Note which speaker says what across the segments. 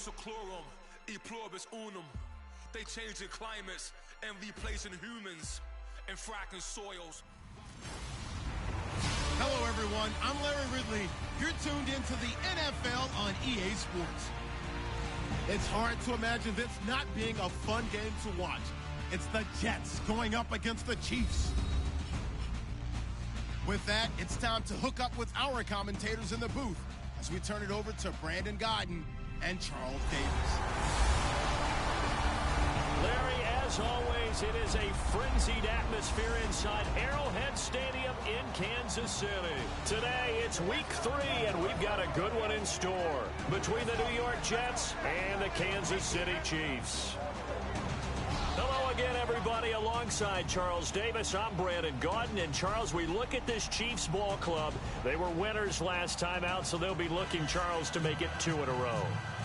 Speaker 1: seclorum, e pluribus unum. They changing climates and replacing humans and fracking soils.
Speaker 2: Hello, everyone. I'm Larry Ridley. You're tuned into the NFL on EA Sports. It's hard to imagine this not being a fun game to watch. It's the Jets going up against the Chiefs. With that, it's time to hook up with our commentators in the booth as we turn it over to Brandon Godden and Charles Davis.
Speaker 3: Larry, as always, it is a frenzied atmosphere inside Arrowhead Stadium in Kansas City. Today, it's week 3, and we've got a good one in store between the New York Jets and the Kansas City Chiefs. Hello again, everybody. Alongside Charles Davis, I'm Brandon Gaudin. And, Charles, we look at this Chiefs ball club. They were winners last time out, so they'll be looking, Charles, to make it 2 in a row.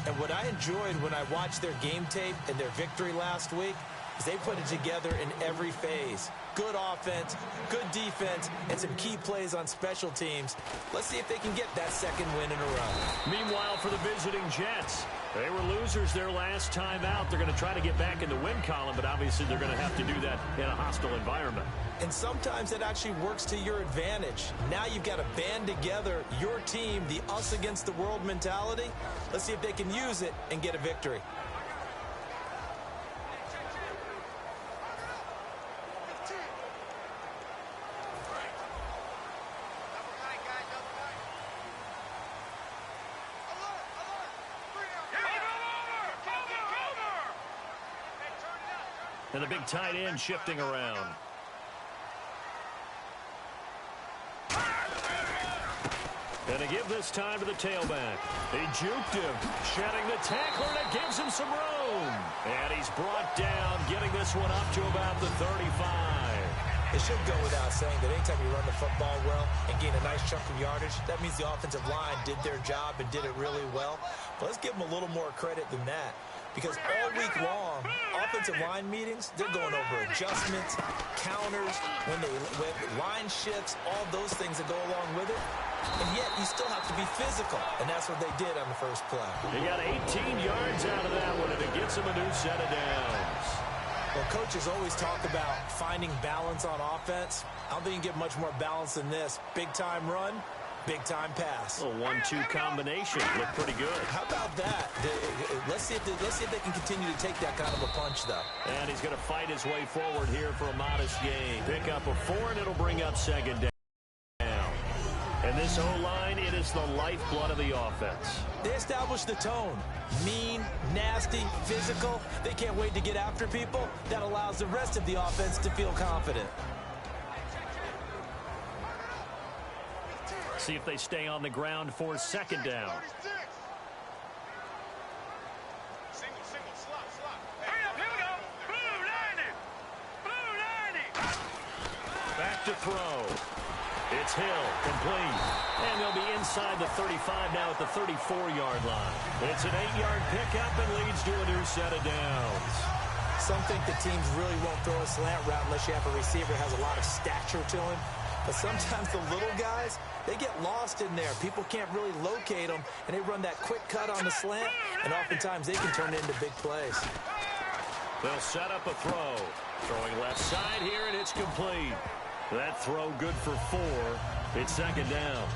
Speaker 4: And what I enjoyed when I watched their game tape and their victory last week is they put it together in every phase. Good offense, good defense, and some key plays on special teams. Let's see if they can get that second win in a row.
Speaker 3: Meanwhile, for the visiting Jets, they were losers their last time out. They're going to try to get back in the win column, but obviously they're going to have to do that in a hostile environment.
Speaker 4: And sometimes it actually works to your advantage. Now you've got to band together your team, the us against the world mentality. Let's see if they can use it and get a victory.
Speaker 3: And the big tight end shifting around. And to give this time to the tailback. He juked him, shedding the tackler, and it gives him some room. And he's brought down, getting this one up to about the 35.
Speaker 4: It should go without saying that anytime you run the football well and gain a nice chunk of yardage, that means the offensive line did their job and did it really well. But let's give them a little more credit than that. Because all week long, offensive line meetings, they're going over adjustments, counters, when line shifts, all those things that go along with it. And yet, you still have to be physical. And that's what they did on the first play.
Speaker 3: He got 18 yards out of that one, and it gets him a new set of downs.
Speaker 4: Well, coaches always talk about finding balance on offense. I don't think you can get much more balance than this. Big-time run. Big-time pass.
Speaker 3: A 1-2 combination. Looked pretty good.
Speaker 4: How about that? Let's see if they can continue to take that kind of a punch, though.
Speaker 3: And he's going to fight his way forward here for a modest gain. Pick up a 4, and it'll bring up second down. And this O-line, it is the lifeblood of the offense.
Speaker 4: They established the tone. Mean, nasty, physical. They can't wait to get after people. That allows the rest of the offense to feel confident.
Speaker 3: See if they stay on the ground for second down. Back to throw. It's Hill, complete. And they'll be inside the 35 now at the 34-yard line. It's an 8-yard pickup and leads to a new set of downs.
Speaker 4: Some think the teams really won't throw a slant route unless you have a receiver who has a lot of stature to him. But sometimes the little guys, they get lost in there. People can't really locate them, and they run that quick cut on the slant, and oftentimes they can turn it into big plays.
Speaker 3: They'll set up a throw. Throwing left side here, and it's complete. That throw good for 4. It's second down.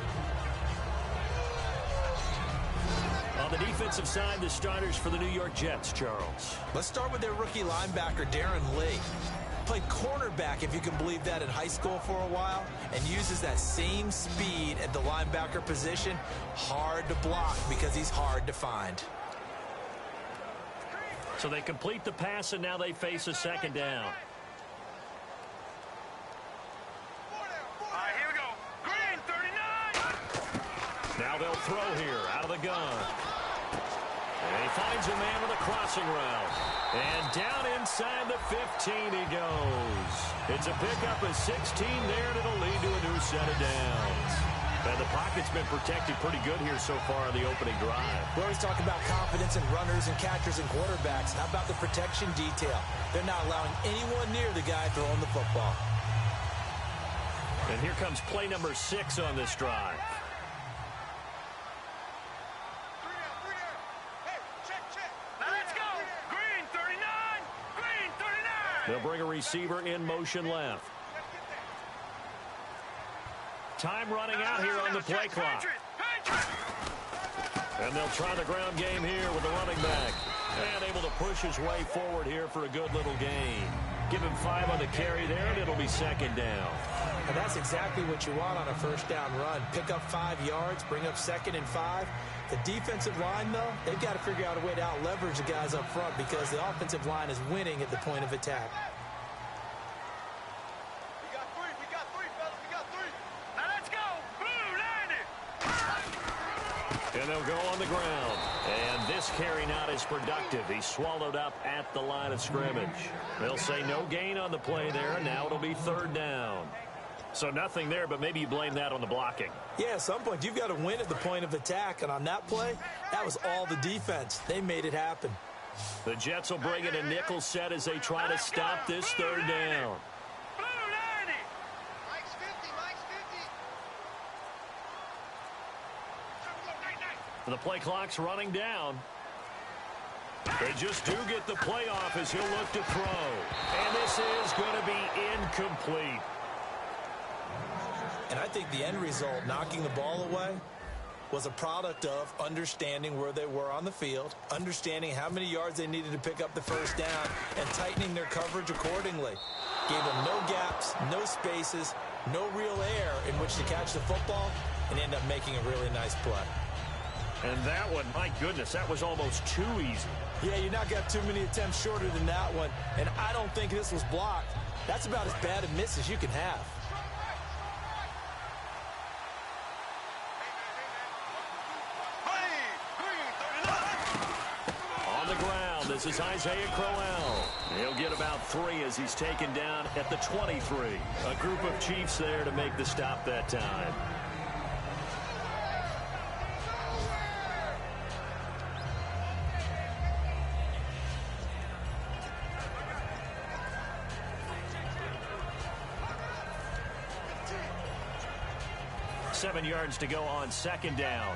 Speaker 3: On the defensive side, the starters for the New York Jets, Charles.
Speaker 4: Let's start with their rookie linebacker, Darren Lee. Played cornerback, if you can believe that, in high school for a while, and uses that same speed at the linebacker position. Hard to block because he's hard to find.
Speaker 3: So they complete the pass, and now they face a second down.
Speaker 5: Here we go. Green, 39.
Speaker 3: Now they'll throw here out of the gun. And he finds a man with a crossing route. And down inside the 15 he goes. It's a pickup of 16 there, and it'll lead to a new set of downs. And the pocket's been protected pretty good here so far on the opening drive.
Speaker 4: We always talk about confidence in runners and catchers and quarterbacks. How about the protection detail? They're not allowing anyone near the guy throwing the football.
Speaker 3: And here comes play number 6 on this drive.
Speaker 5: Hey, check.
Speaker 3: They'll bring a receiver in motion left. Time running out here on the play clock. And they'll try the ground game here with the running back. And able to push his way forward here for a good little gain. Give him 5 on the carry there, and it'll be second down.
Speaker 4: And that's exactly what you want on a first down run. Pick up 5 yards, bring up 2nd and 5. The defensive line, though, they've got to figure out a way to out-leverage the guys up front because the offensive line is winning at the point of attack.
Speaker 5: We got 3, fellas, we got 3. Now let's go. Blue, line it.
Speaker 3: And they'll go on the ground. And this carry not as productive. He's swallowed up at the line of scrimmage. They'll say no gain on the play there. Now it'll be 3rd down. So nothing there, but maybe you blame that on the blocking.
Speaker 4: Yeah, at some point you've got to win at the point of attack. And on that play, that was all the defense. They made it happen.
Speaker 3: The Jets will bring in a nickel set as they try to stop this 3rd down.
Speaker 5: Blue, 90.
Speaker 6: Mike's 50, Mike's 50.
Speaker 3: The play clock's running down. They just do get the play off as he'll look to throw. And this is going to be incomplete.
Speaker 4: And I think the end result, knocking the ball away, was a product of understanding where they were on the field, understanding how many yards they needed to pick up the first down, and tightening their coverage accordingly. Gave them no gaps, no spaces, no real air in which to catch the football, and end up making a really nice play.
Speaker 3: And that one, my goodness, that was almost too easy.
Speaker 4: Yeah, you're not got too many attempts shorter than that one, and I don't think this was blocked. That's about as bad a miss as you can have.
Speaker 3: On the ground, this is Isaiah Crowell. He'll get about 3 as he's taken down at the 23. A group of Chiefs there to make the stop that time. Seven yards to go on 2nd down.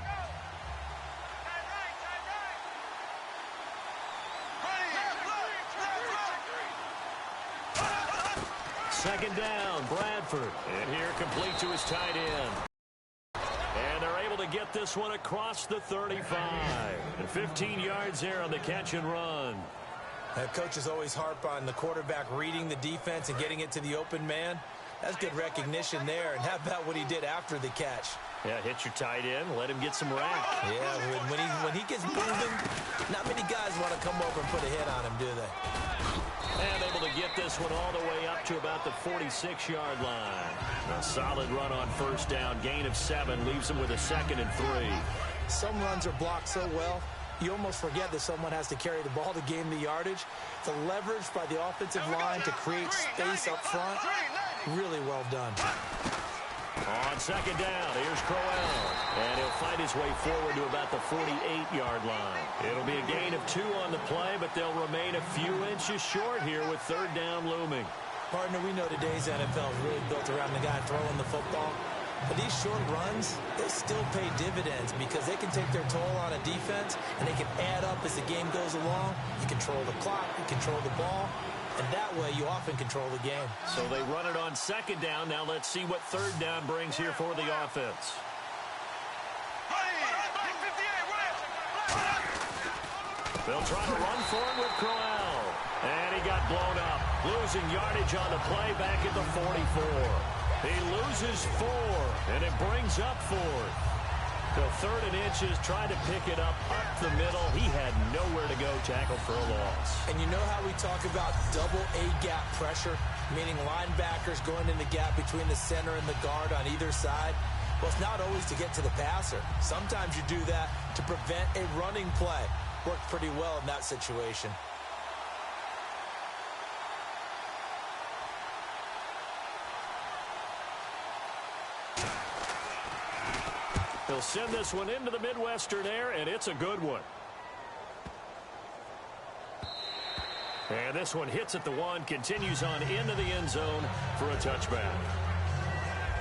Speaker 3: Second down, Bradford. And here complete to his tight end. And they're able to get this one across the 35. And 15 yards there on the catch and run.
Speaker 4: Coaches always harp on the quarterback reading the defense and getting it to the open man. That's good recognition there. And how about what he did after the catch?
Speaker 3: Yeah, hit your tight end, let him get some rack.
Speaker 4: Yeah, when he gets moving, not many guys want to come over and put a hit on him, do they?
Speaker 3: And able to get this one all the way up to about the 46-yard line. A solid run on first down. Gain of 7 leaves him with a 2nd and 3.
Speaker 4: Some runs are blocked so well, you almost forget that someone has to carry the ball to gain the yardage. The leverage by the offensive line to create space up front, really well done.
Speaker 3: On 2nd down, here's Crowell. And he'll fight his way forward to about the 48-yard line. It'll be a gain of 2 on the play, but they'll remain a few inches short here with 3rd down looming.
Speaker 4: Partner, we know today's NFL is really built around the guy throwing the football. But these short runs, they still pay dividends because they can take their toll on a defense, and they can add up as the game goes along. You control the clock, you control the ball. And that way, you often control the game.
Speaker 3: So they run it on 2nd down. Now let's see what 3rd down brings here for the offense. They'll try to run for it with Crowell. And he got blown up. Losing yardage on the play back at the 44. He loses 4, and it brings up 4th. The 3rd and inches, tried to pick it up the middle. He had nowhere to go, tackle for a loss.
Speaker 4: And you know how we talk about double A-gap pressure, meaning linebackers going in the gap between the center and the guard on either side? Well, it's not always to get to the passer. Sometimes you do that to prevent a running play. Worked pretty well in that situation.
Speaker 3: He'll send this one into the Midwestern air, and it's a good one. And this one hits at the 1, continues on into the end zone for a touchback.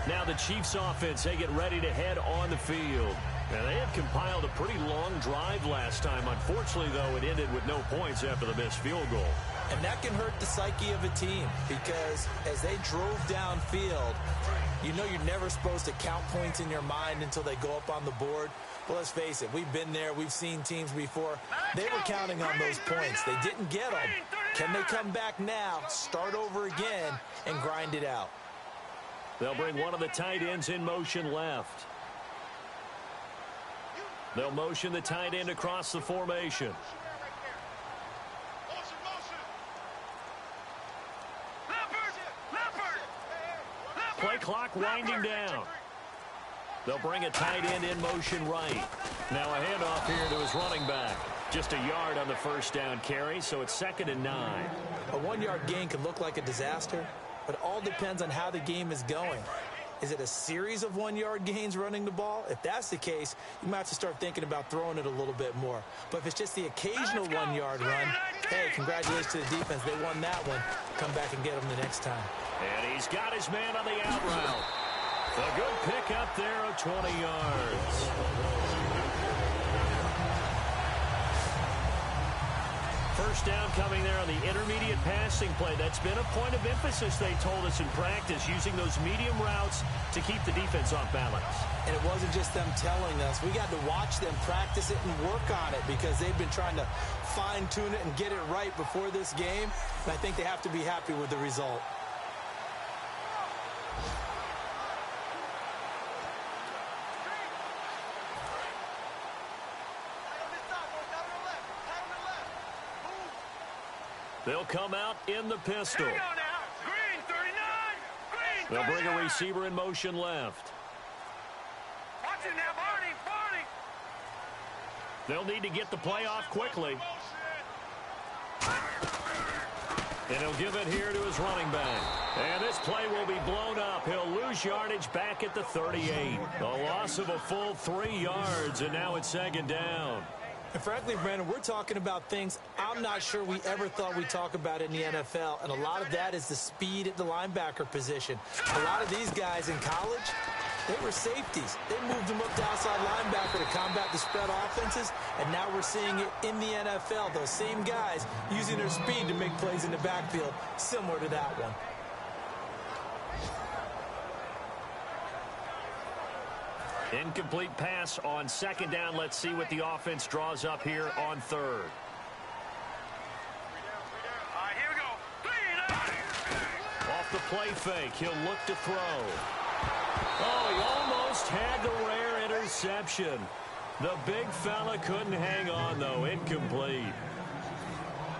Speaker 3: Now the Chiefs offense, they get ready to head on the field. And they had compiled a pretty long drive last time. Unfortunately, though, it ended with no points after the missed field goal.
Speaker 4: And that can hurt the psyche of a team because as they drove downfield, you know you're never supposed to count points in your mind until they go up on the board. Well, let's face it, we've been there. We've seen teams before. They were counting on those points. They didn't get them. Can they come back now, start over again, and grind it out?
Speaker 3: They'll bring one of the tight ends in motion left. They'll motion the tight end across the formation. Play clock winding down. They'll bring a tight end in motion right. Now a handoff here to his running back. Just a yard on the first down carry, so it's 2nd and 9.
Speaker 4: A 1-yard gain can look like a disaster, but it all depends on how the game is going. Is it a series of 1-yard gains running the ball? If that's the case, you might have to start thinking about throwing it a little bit more. But if it's just the occasional 1-yard run, hey, congratulations to the defense. They won that one. Come back and get them the next time.
Speaker 3: And he's got his man on the out route. A good pick up there of 20 yards. First down coming there on the intermediate passing play. That's been a point of emphasis, they told us in practice, using those medium routes to keep the defense off balance.
Speaker 4: And it wasn't just them telling us. We got to watch them practice it and work on it because they've been trying to fine-tune it and get it right before this game. And I think they have to be happy with the result.
Speaker 3: They'll come out in the pistol.
Speaker 5: Here we go now. Green, 39. Green, 39.
Speaker 3: They'll bring a receiver in motion left.
Speaker 5: Watch it now, Barney. Barney.
Speaker 3: They'll need to get the play off quickly. And he'll give it here to his running back. And this play will be blown up. He'll lose yardage back at the 38. A loss of a full 3 yards, and now it's 2nd down.
Speaker 4: And frankly, Brandon, we're talking about things I'm not sure we ever thought we'd talk about in the NFL. And a lot of that is the speed at the linebacker position. A lot of these guys in college, they were safeties. They moved them up to outside linebacker to combat the spread offenses. And now we're seeing it in the NFL. Those same guys using their speed to make plays in the backfield, similar to that one.
Speaker 3: Incomplete pass on 2nd down. Let's see what the offense draws up here on 3rd.
Speaker 5: All right, here we go.
Speaker 3: Off the play fake, he'll look to throw. Oh, he almost had the rare interception. The big fella couldn't hang on, though. Incomplete.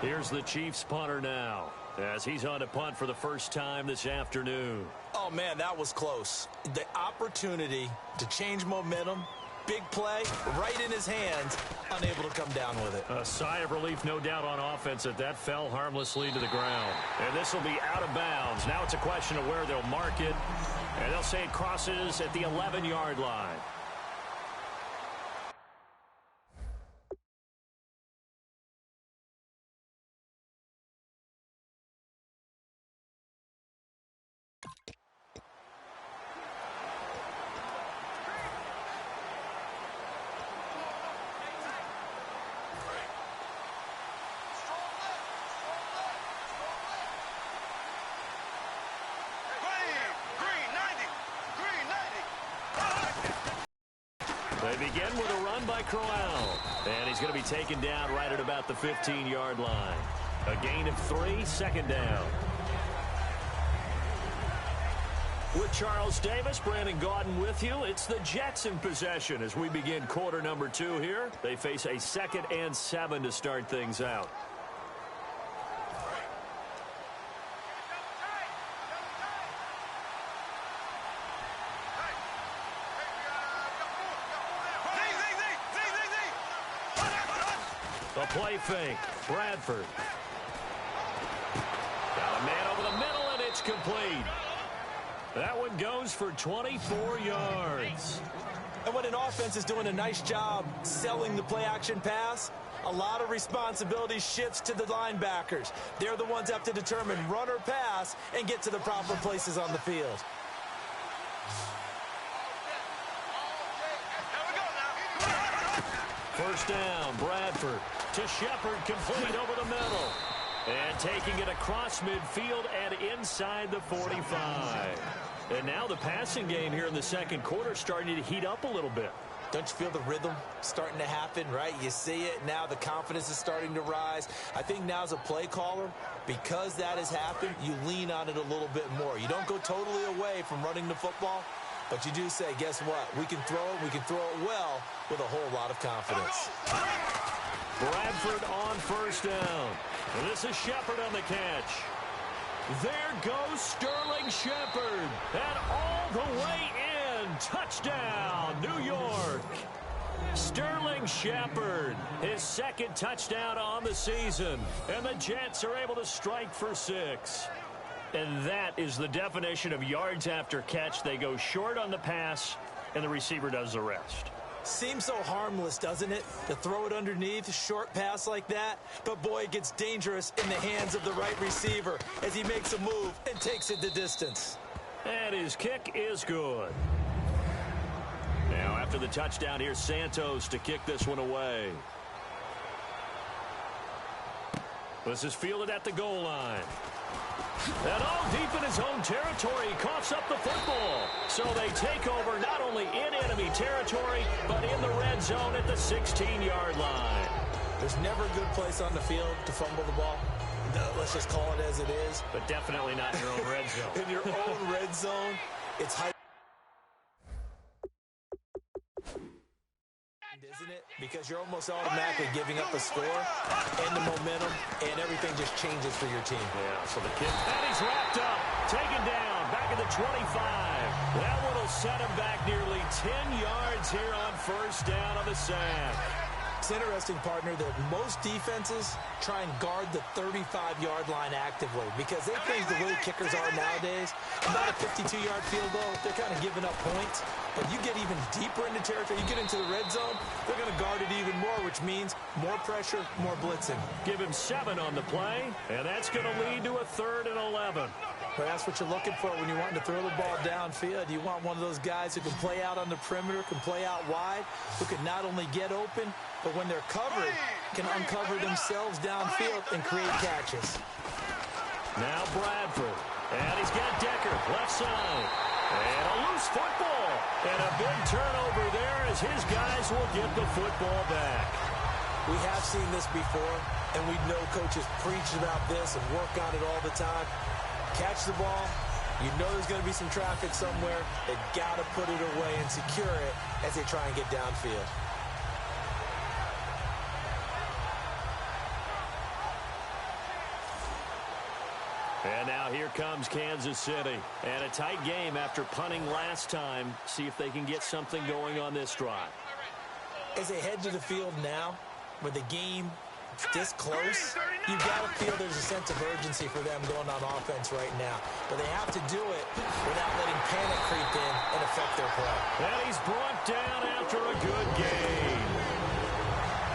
Speaker 3: Here's the Chiefs punter now, as he's on to punt for the first time this afternoon.
Speaker 4: Oh, man, that was close. The opportunity to change momentum, big play, right in his hands, unable to come down with it.
Speaker 3: A sigh of relief, no doubt, on offense that fell harmlessly to the ground. And this will be out of bounds. Now it's a question of where they'll mark it. And they'll say it crosses at the 11-yard line. They begin with a run by Crowell. And he's going to be taken down right at about the 15-yard line. A gain of 3, 2nd down. With Charles Davis, Brandon Gaudin with you. It's the Jets in possession as we begin quarter number 2 here. They face a 2nd and 7 to start things out. A play fake. Bradford. Got a man over the middle, and it's complete. That one goes for 24 yards.
Speaker 4: And when an offense is doing a nice job selling the play-action pass, a lot of responsibility shifts to the linebackers. They're the ones that have to determine run or pass and get to the proper places on the field.
Speaker 3: First down, Bradford to Shepard, complete over the middle. And taking it across midfield and inside the 45. And now the passing game here in the second quarter starting to heat up a little bit.
Speaker 4: Don't you feel the rhythm starting to happen, right? You see it now. The confidence is starting to rise. I think now as a play caller, because that has happened, you lean on it a little bit more. You don't go totally away from running the football, but you do say, guess what? We can throw it. We can throw it well with a whole lot of confidence.
Speaker 3: Bradford on first down. And this is Shepard on the catch. There goes Sterling Shepard. And all the way in. Touchdown, New York. Sterling Shepard, his second touchdown on the season. And the Jets are able to strike for 6. And that is the definition of yards after catch. They go short on the pass, and the receiver does the rest.
Speaker 4: Seems so harmless, doesn't it, to throw it underneath, a short pass like that? But, boy, it gets dangerous in the hands of the right receiver as he makes a move and takes it the distance.
Speaker 3: And his kick is good. Now, after the touchdown, here's Santos to kick this one away. This is fielded at the goal line. And all deep in his own territory, he coughs up the football. So they take over not only in enemy territory, but in the red zone at the 16-yard line.
Speaker 4: There's never a good place on the field to fumble the ball. Let's just call it as it is.
Speaker 3: But definitely not in your own red zone.
Speaker 4: In your own red zone, it's high. Isn't it? Because you're almost automatically giving up a score and the momentum, and everything just changes for your team.
Speaker 3: Yeah, so the kick. And he's wrapped up, taken down, back at the 25. That one will set him back nearly 10 yards here on first down on the sack.
Speaker 4: It's interesting, partner, that most defenses try and guard the 35-yard line actively because they think the way kickers are nowadays, about a 52-yard field goal, they're kind of giving up points. But you get even deeper into territory, you get into the red zone, they're going to guard it even more, which means more pressure, more blitzing.
Speaker 3: Give him 7 on the play, and that's going to lead to a 3rd and 11.
Speaker 4: But that's what you're looking for when you're wanting to throw the ball downfield. You want one of those guys who can play out on the perimeter, can play out wide, who can not only get open, but when they're covered, can uncover themselves downfield and create catches.
Speaker 3: Now Bradford. And he's got Decker, left side. And a loose football. And a big turnover there as his guys will get the football back.
Speaker 4: We have seen this before, and we know coaches preach about this and work on it all the time. Catch the ball. You know there's going to be some traffic somewhere. They've got to put it away and secure it as they try and get downfield.
Speaker 3: And now here comes Kansas City. And a tight game after punting last time. See if they can get something going on this drive.
Speaker 4: As they head to the field now, with the game this close, you've got to feel there's a sense of urgency for them going on offense right now. But they have to do it without letting panic creep in and affect their play.
Speaker 3: And he's brought down after a good game.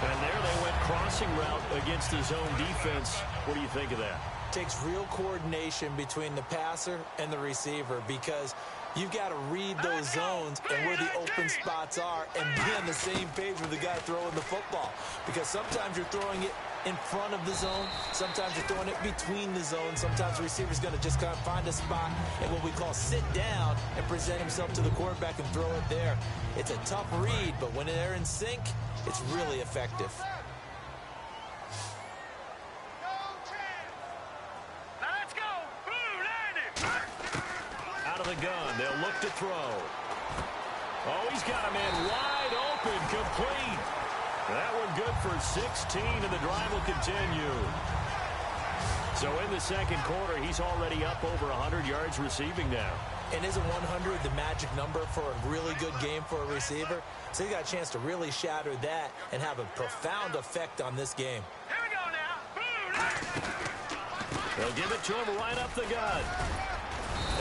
Speaker 3: And there they went crossing route against the zone defense. What do you think of that?
Speaker 4: Takes real coordination between the passer and the receiver because you've got to read those zones and where the open spots are and be on the same page with the guy throwing the football. Because sometimes you're throwing it in front of the zone. Sometimes you're throwing it between the zones. Sometimes the receiver's going to just kind of find a spot and what we call sit down and present himself to the quarterback and throw it there. It's a tough read, but when they're in sync, it's really effective.
Speaker 3: The gun. They'll look to throw. Oh, he's got a man wide open, complete. That one good for 16, and the drive will continue. So in the second quarter, he's already up over 100 yards receiving now.
Speaker 4: And isn't 100 the magic number for a really good game for a receiver? So he got a chance to really shatter that and have a profound effect on this game.
Speaker 5: Here we go now.
Speaker 3: They'll give it to him right up the gut.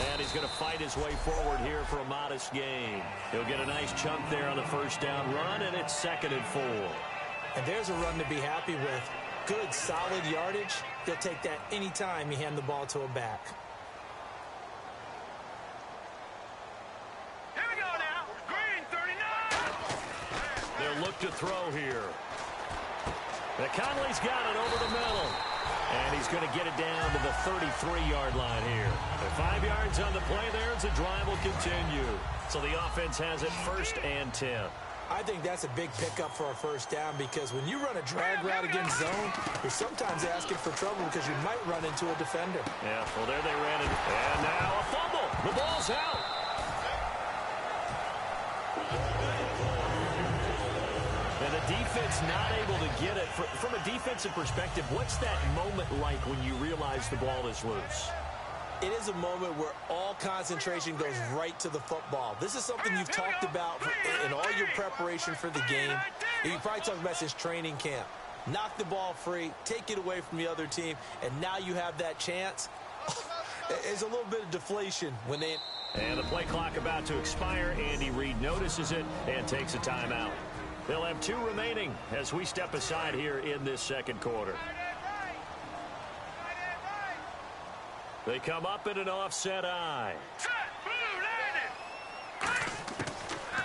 Speaker 3: And he's going to fight his way forward here for a modest gain. He'll get a nice chunk there on the first down run, and it's 2nd and 4.
Speaker 4: And there's a run to be happy with. Good, solid yardage. He'll take that anytime you hand the ball to a back.
Speaker 5: Here we go now. Green 39.
Speaker 3: They'll look to throw here. Conley's got it over the middle. And he's going to get it down to the 33-yard line here. The 5 yards on the play there as the drive will continue. So the offense has it 1st and 10.
Speaker 4: I think that's a big pickup for a first down because when you run a drag route against zone, you're sometimes asking for trouble because you might run into a defender.
Speaker 3: Yeah, well, there they ran it. And now a fumble. The ball's out. And the defense not able to get it. From a defensive perspective, what's that moment like when you realize the ball is loose?
Speaker 4: It is a moment where all concentration goes right to the football. This is something you've talked about in all your preparation for the game. You probably talked about since training camp. Knock the ball free, take it away from the other team, and now you have that chance. There's a little bit of deflation when they...
Speaker 3: And the play clock about to expire. Andy Reid notices it and takes a timeout. They'll have 2 remaining as we step aside here in this second quarter. They come up in an offset eye.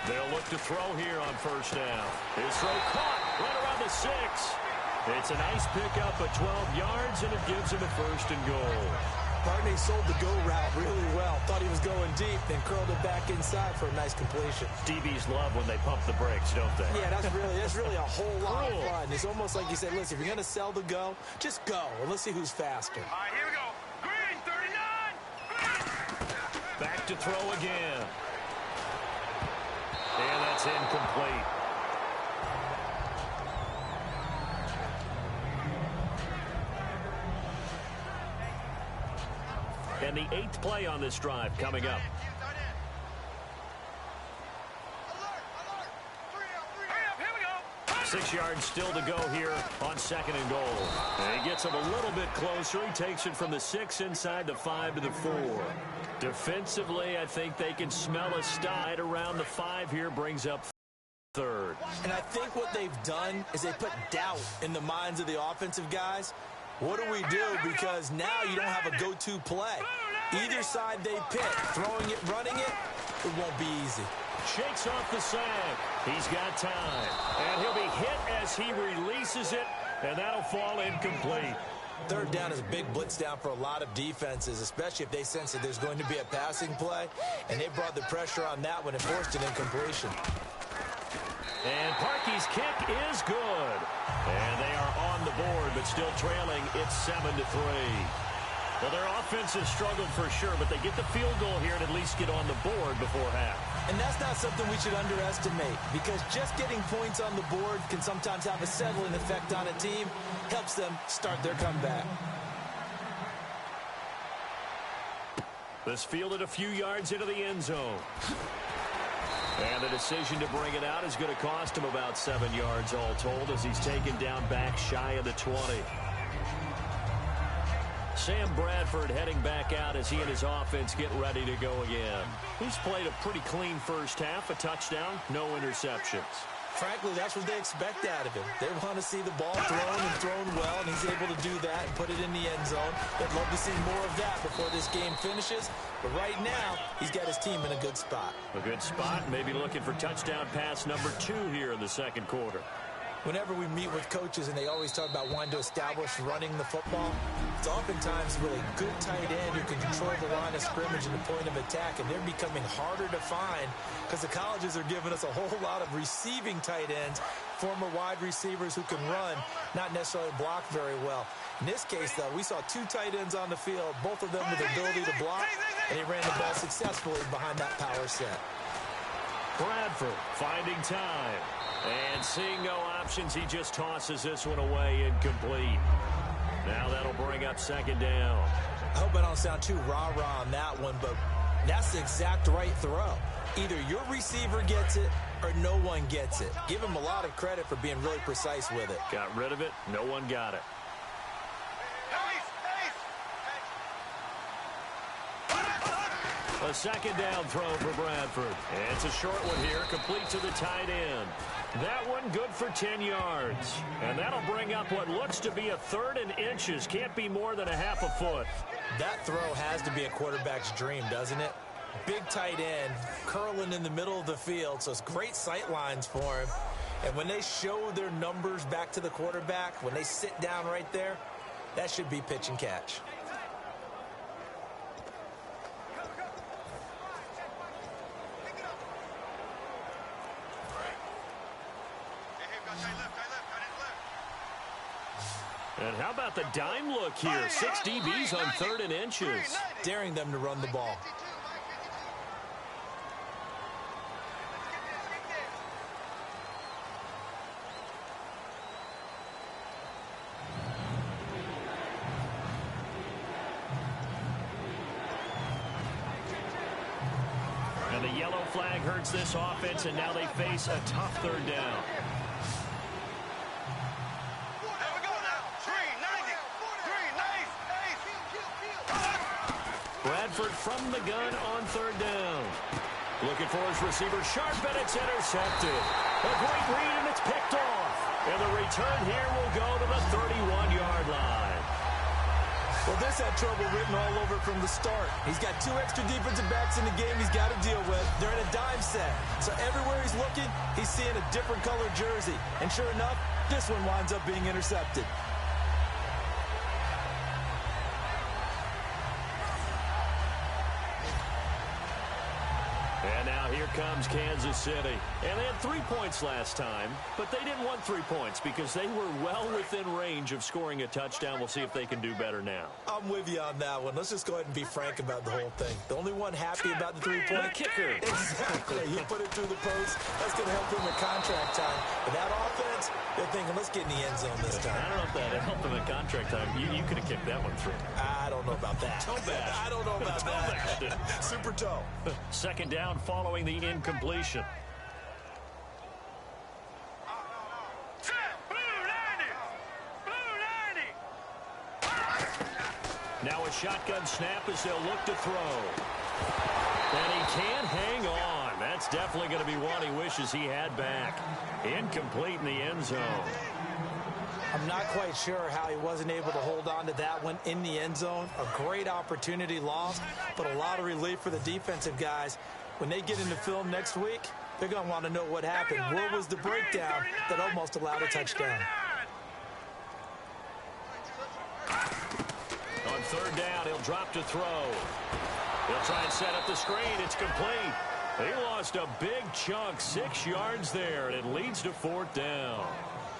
Speaker 3: They'll look to throw here on first down. His throw caught right around the 6. It's a nice pickup of 12 yards, and it gives him a 1st and goal.
Speaker 4: Barney sold the go route really well. Thought he was going deep, then curled it back inside for a nice completion.
Speaker 3: DBs love when they pump the brakes, don't they?
Speaker 4: Yeah, that's really a whole lot of fun. It's almost like you said, listen, if you're going to sell the go, just go, and let's see who's faster.
Speaker 5: All right, here we go. Green, 39.
Speaker 3: Back to throw again. And that's incomplete. And the 8th play on this drive coming up. 6 yards still to go here on 2nd and goal. And he gets him a little bit closer. He takes it from the 6 inside the 5 to the 4. Defensively, I think they can smell a stide around the 5 here. Brings up 3rd.
Speaker 4: And I think what they've done is they put doubt in the minds of the offensive guys. What do we do? Because now you don't have a go-to play. Either side they pick, throwing it, running it, it won't be easy.
Speaker 3: Shakes off the sack. He's got time. And he'll be hit as he releases it, and that'll fall incomplete.
Speaker 4: 3rd down is a big blitz down for a lot of defenses, especially if they sense that there's going to be a passing play. And they brought the pressure on that one and forced an incompletion.
Speaker 3: And Parkey's kick is good. And they are on the board, but still trailing. It's 7-3. Well, their offense has struggled for sure, but they get the field goal here and at least get on the board before half.
Speaker 4: And that's not something we should underestimate, because just getting points on the board can sometimes have a settling effect on a team. Helps them start their comeback.
Speaker 3: This fielded a few yards into the end zone. And the decision to bring it out is going to cost him about 7 yards all told as he's taken down back shy of the 20. Sam Bradford heading back out as he and his offense get ready to go again. He's played a pretty clean first half, a touchdown, no interceptions.
Speaker 4: Frankly, that's what they expect out of him. They want to see the ball thrown and thrown well, and he's able to do that and put it in the end zone. They'd love to see more of that before this game finishes. But right now, he's got his team in a good spot.
Speaker 3: A good spot, maybe looking for touchdown pass number 2 here in the second quarter.
Speaker 4: Whenever we meet with coaches and they always talk about wanting to establish running the football, it's oftentimes really good tight end who can control the line of scrimmage and the point of attack, and they're becoming harder to find because the colleges are giving us a whole lot of receiving tight ends, former wide receivers who can run, not necessarily block very well. In this case, though, we saw 2 tight ends on the field, both of them with the ability to block, and he ran the ball successfully behind that power set.
Speaker 3: Bradford finding time. And seeing no options, he just tosses this one away incomplete. Now that'll bring up 2nd down.
Speaker 4: I hope I don't sound too rah-rah on that one, but that's the exact right throw. Either your receiver gets it or no one gets it. Give him a lot of credit for being really precise with it.
Speaker 3: Got rid of it. No one got it. A 2nd down throw for Bradford. And it's a short one here, complete to the tight end. That one good for 10 yards. And that'll bring up what looks to be a 3rd and inches. Can't be more than a half a foot.
Speaker 4: That throw has to be a quarterback's dream, doesn't it? Big tight end, curling in the middle of the field, so it's great sight lines for him. And when they show their numbers back to the quarterback, when they sit down right there, That should be pitch and catch.
Speaker 3: And how about the dime look here? 6 DBs on 3rd and inches.
Speaker 4: Daring them to run the ball.
Speaker 3: And the yellow flag hurts this offense, and now they face a tough 3rd down. Bradford from the gun on 3rd down. Looking for his receiver, sharp, and it's intercepted. A great read, and it's picked off. And the return here will go to the 31-yard line.
Speaker 4: Well, this had trouble written all over from the start. He's got 2 extra defensive backs in the game he's got to deal with. They're in a dime set. So everywhere he's looking, he's seeing a different colored jersey. And sure enough, this one winds up being intercepted.
Speaker 3: And now here comes Kansas City. And they had 3 points last time, but they didn't want 3 points because they were well within range of scoring a touchdown. We'll see if they can do better now.
Speaker 4: I'm with you on that one. Let's just go ahead and be frank about the whole thing. The only one happy about the 3-point
Speaker 3: kicker.
Speaker 4: Exactly. He put it through the post. That's going to help him with contract time. But that offense, they're thinking, let's get in the end zone this time.
Speaker 3: I don't know if that helped him at contract time. You could have kicked that one through.
Speaker 4: I don't know about that.
Speaker 3: Toe bash.
Speaker 4: I don't know about that. Super toe.
Speaker 3: 2nd down following the incompletion. Now a shotgun snap as they'll look to throw. And he can't hang on. That's definitely going to be one he wishes he had back. Incomplete in the end zone.
Speaker 4: I'm not quite sure how he wasn't able to hold on to that one in the end zone. A great opportunity lost, but a lot of relief for the defensive guys. When they get into film next week, they're going to want to know what happened. Where was the breakdown that almost allowed a touchdown?
Speaker 3: On 3rd down, he'll drop to throw. He'll try and set up the screen. It's complete. He lost a big chunk, 6 yards there, and it leads to 4th down.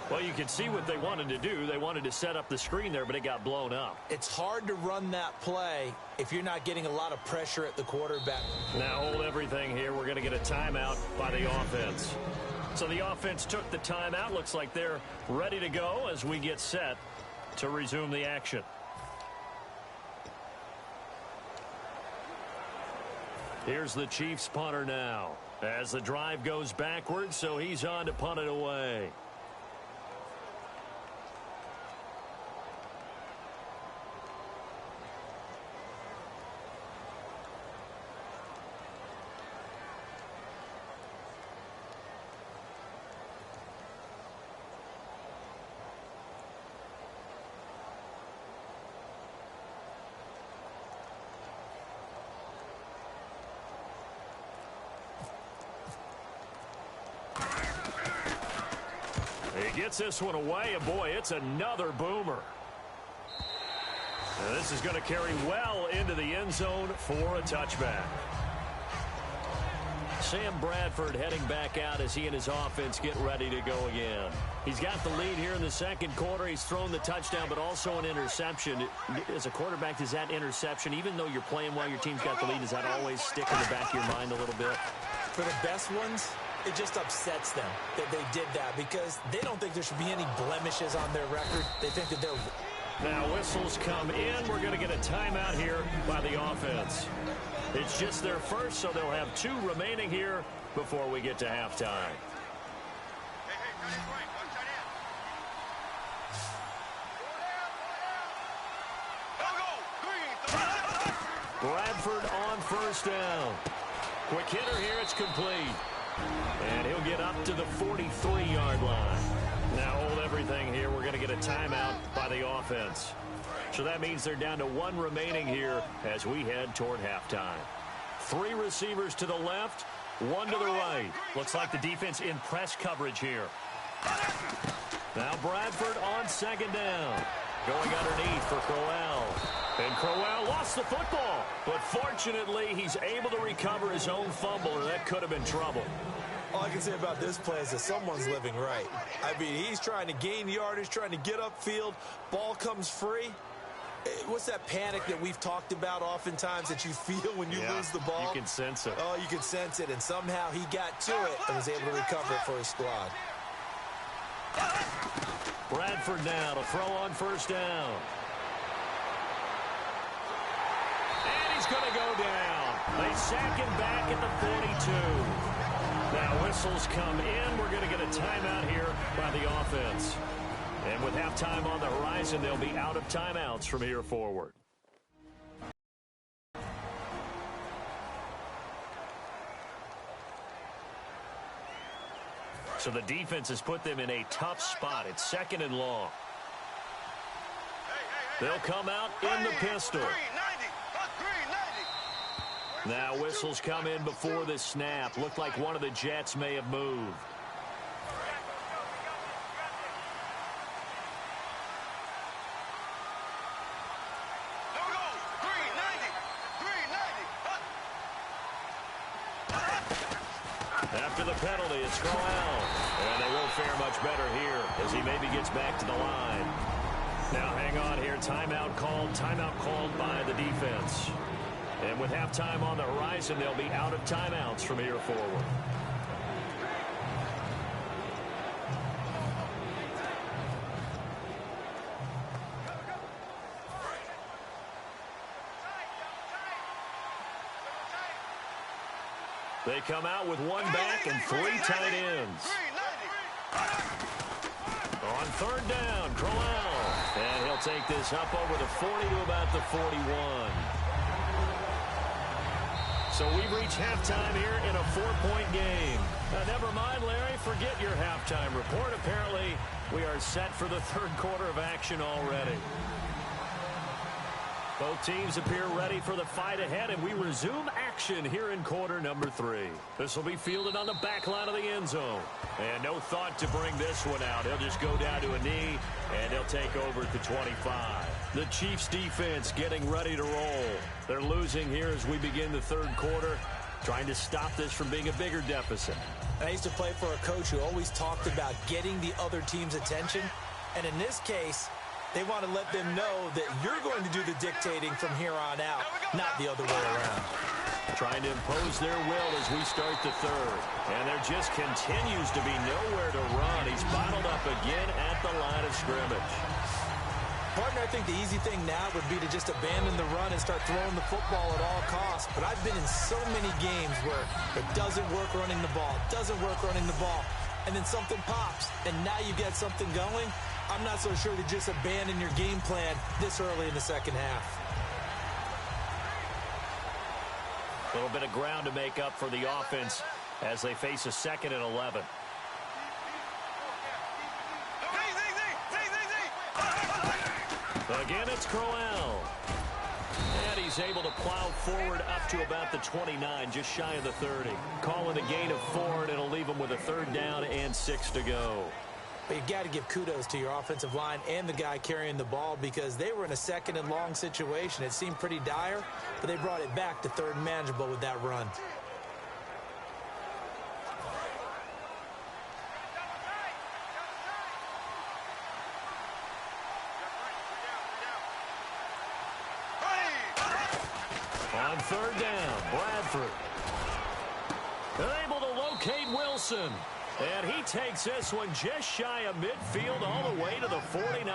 Speaker 3: Well, you can see what they wanted to do. They wanted to set up the screen there, but it got blown up.
Speaker 4: It's hard to run that play if you're not getting a lot of pressure at the quarterback.
Speaker 3: Now hold everything here. We're going to get a timeout by the offense. So the offense took the timeout. Looks like they're ready to go as we get set to resume the action. Here's the Chiefs punter now as the drive goes backwards, so he's on to punt it away. He gets this one away, and boy, it's another boomer. And this is going to carry well into the end zone for a touchback. Sam Bradford heading back out as he and his offense get ready to go again. He's got the lead here in the 2nd quarter. He's thrown the touchdown, but also an interception. As a quarterback, does that interception, even though you're playing while your team's got the lead, does that always stick in the back of your mind a little bit?
Speaker 4: For the best ones, it just upsets them that they did that because they don't think there should be any blemishes on their record. They think that they're...
Speaker 3: Now whistles come in. We're going to get a timeout here by the offense. It's just their first, so they'll have 2 remaining here before we get to halftime. Bradford on 1st down. Quick hitter here. It's complete. And he'll get up to the 43-yard line. Now hold everything here. We're going to get a timeout by the offense. So that means they're down to 1 remaining here as we head toward halftime. 3 receivers to the left, 1 to the right. Looks like the defense in press coverage here. Now Bradford on 2nd down. going underneath for Crowell. And Crowell lost the football. But fortunately, he's able to recover his own fumble, and that could have been trouble.
Speaker 4: All I can say about this play is that someone's living right. I mean, he's trying to gain yardage, trying to get upfield. Ball comes free. What's that panic that we've talked about oftentimes that you feel when you lose the ball?
Speaker 3: You can sense it.
Speaker 4: Oh, you can sense it, and somehow he got to it and was able to recover it for his squad.
Speaker 3: Bradford now to throw on first down. And he's going to go down. They sack him back at the 42. Now whistles come in. We're going to get a timeout here by the offense. And with halftime on the horizon, they'll be out of timeouts from here forward. So the defense has put them in a tough spot. It's second and long. They'll come out in the pistol. Now whistles come in before the snap. Looked like one of the Jets may have moved. After the penalty, it's Crowell. And they won't fare much better here as he maybe gets back to the line. Now hang on here. Timeout called by the defense. And with halftime on the horizon, they'll be out of timeouts from here forward. They come out with one back and three tight ends. On third down, Crowell. And he'll take this up over the 40 to about the 41. So we've reached halftime here in a 4-point game. Never mind, Larry, forget your halftime report. Apparently, we are set for the third quarter of action already. Both teams appear ready for the fight ahead, and we resume action here in quarter number 3. This will be fielded on the back line of the end zone. And no thought to bring this one out. He'll just go down to a knee, and they'll take over at the 25. The Chiefs defense getting ready to roll. They're losing here as we begin the third quarter, trying to stop this from being a bigger deficit.
Speaker 4: I used to play for a coach who always talked about getting the other team's attention. And in this case, they want to let them know that you're going to do the dictating from here on out, not the other way around.
Speaker 3: Trying to impose their will as we start the third. And there just continues to be nowhere to run. He's bottled up again at the line of scrimmage.
Speaker 4: Partner, I think the easy thing now would be to just abandon the run and start throwing the football at all costs. But I've been in so many games where it doesn't work running the ball, and then something pops, and now you get something going. I'm not so sure to just abandon your game plan this early in the second half.
Speaker 3: A little bit of ground to make up for the offense as they face a 2nd and 11. Again, it's Crowell. And he's able to plow forward up to about the 29, just shy of the 30. Calling a gain of 4, and it'll leave him with a 3rd down and 6 to go.
Speaker 4: But you got to give kudos to your offensive line and the guy carrying the ball because they were in a 2nd and long situation. It seemed pretty dire, but they brought it back to 3rd and manageable with that run.
Speaker 3: On 3rd down, Bradford. They're able to locate Wilson. And he takes this one just shy of midfield all the way to the 49.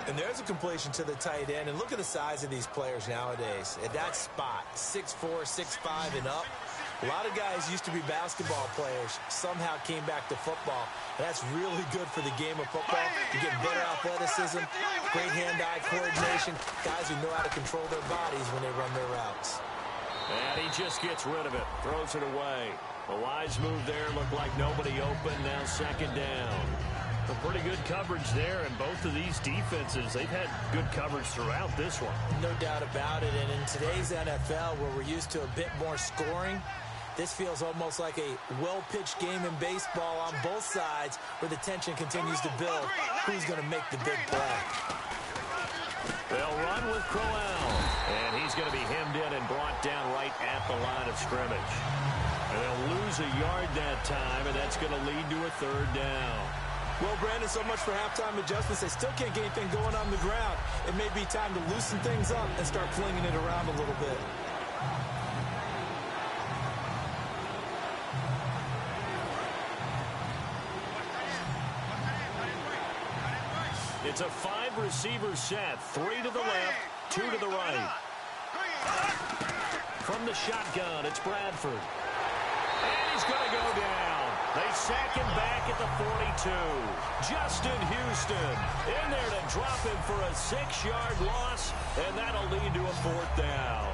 Speaker 4: And there's a completion to the tight end. And look at the size of these players nowadays. At that spot, 6'4", 6'5", and up. A lot of guys used to be basketball players, somehow came back to football. And that's really good for the game of football. You get better athleticism, great hand-eye coordination, guys who know how to control their bodies when they run their routes.
Speaker 3: And he just gets rid of it, throws it away. A wise move there, looked like nobody open, now 2nd down. A pretty good coverage there, and both of these defenses, they've had good coverage throughout this one.
Speaker 4: No doubt about it, and in today's NFL, where we're used to a bit more scoring, This feels almost like a well-pitched game in baseball on both sides where the tension continues to build. Who's going to make the big play?
Speaker 3: They'll run with Crowell, and he's going to be hemmed in and brought down right at the line of scrimmage. And they'll lose a yard that time, and that's going to lead to a third down.
Speaker 4: Well, Brandon, so much for halftime adjustments. They still can't get anything going on the ground. It may be time to loosen things up and start flinging it around a little bit.
Speaker 3: It's a 5-receiver set. 3 to the left, 2 to the right. From the shotgun, it's Bradford. And he's going to go down. They sack him back at the 42. Justin Houston in there to drop him for a 6-yard loss, and that'll lead to a 4th down.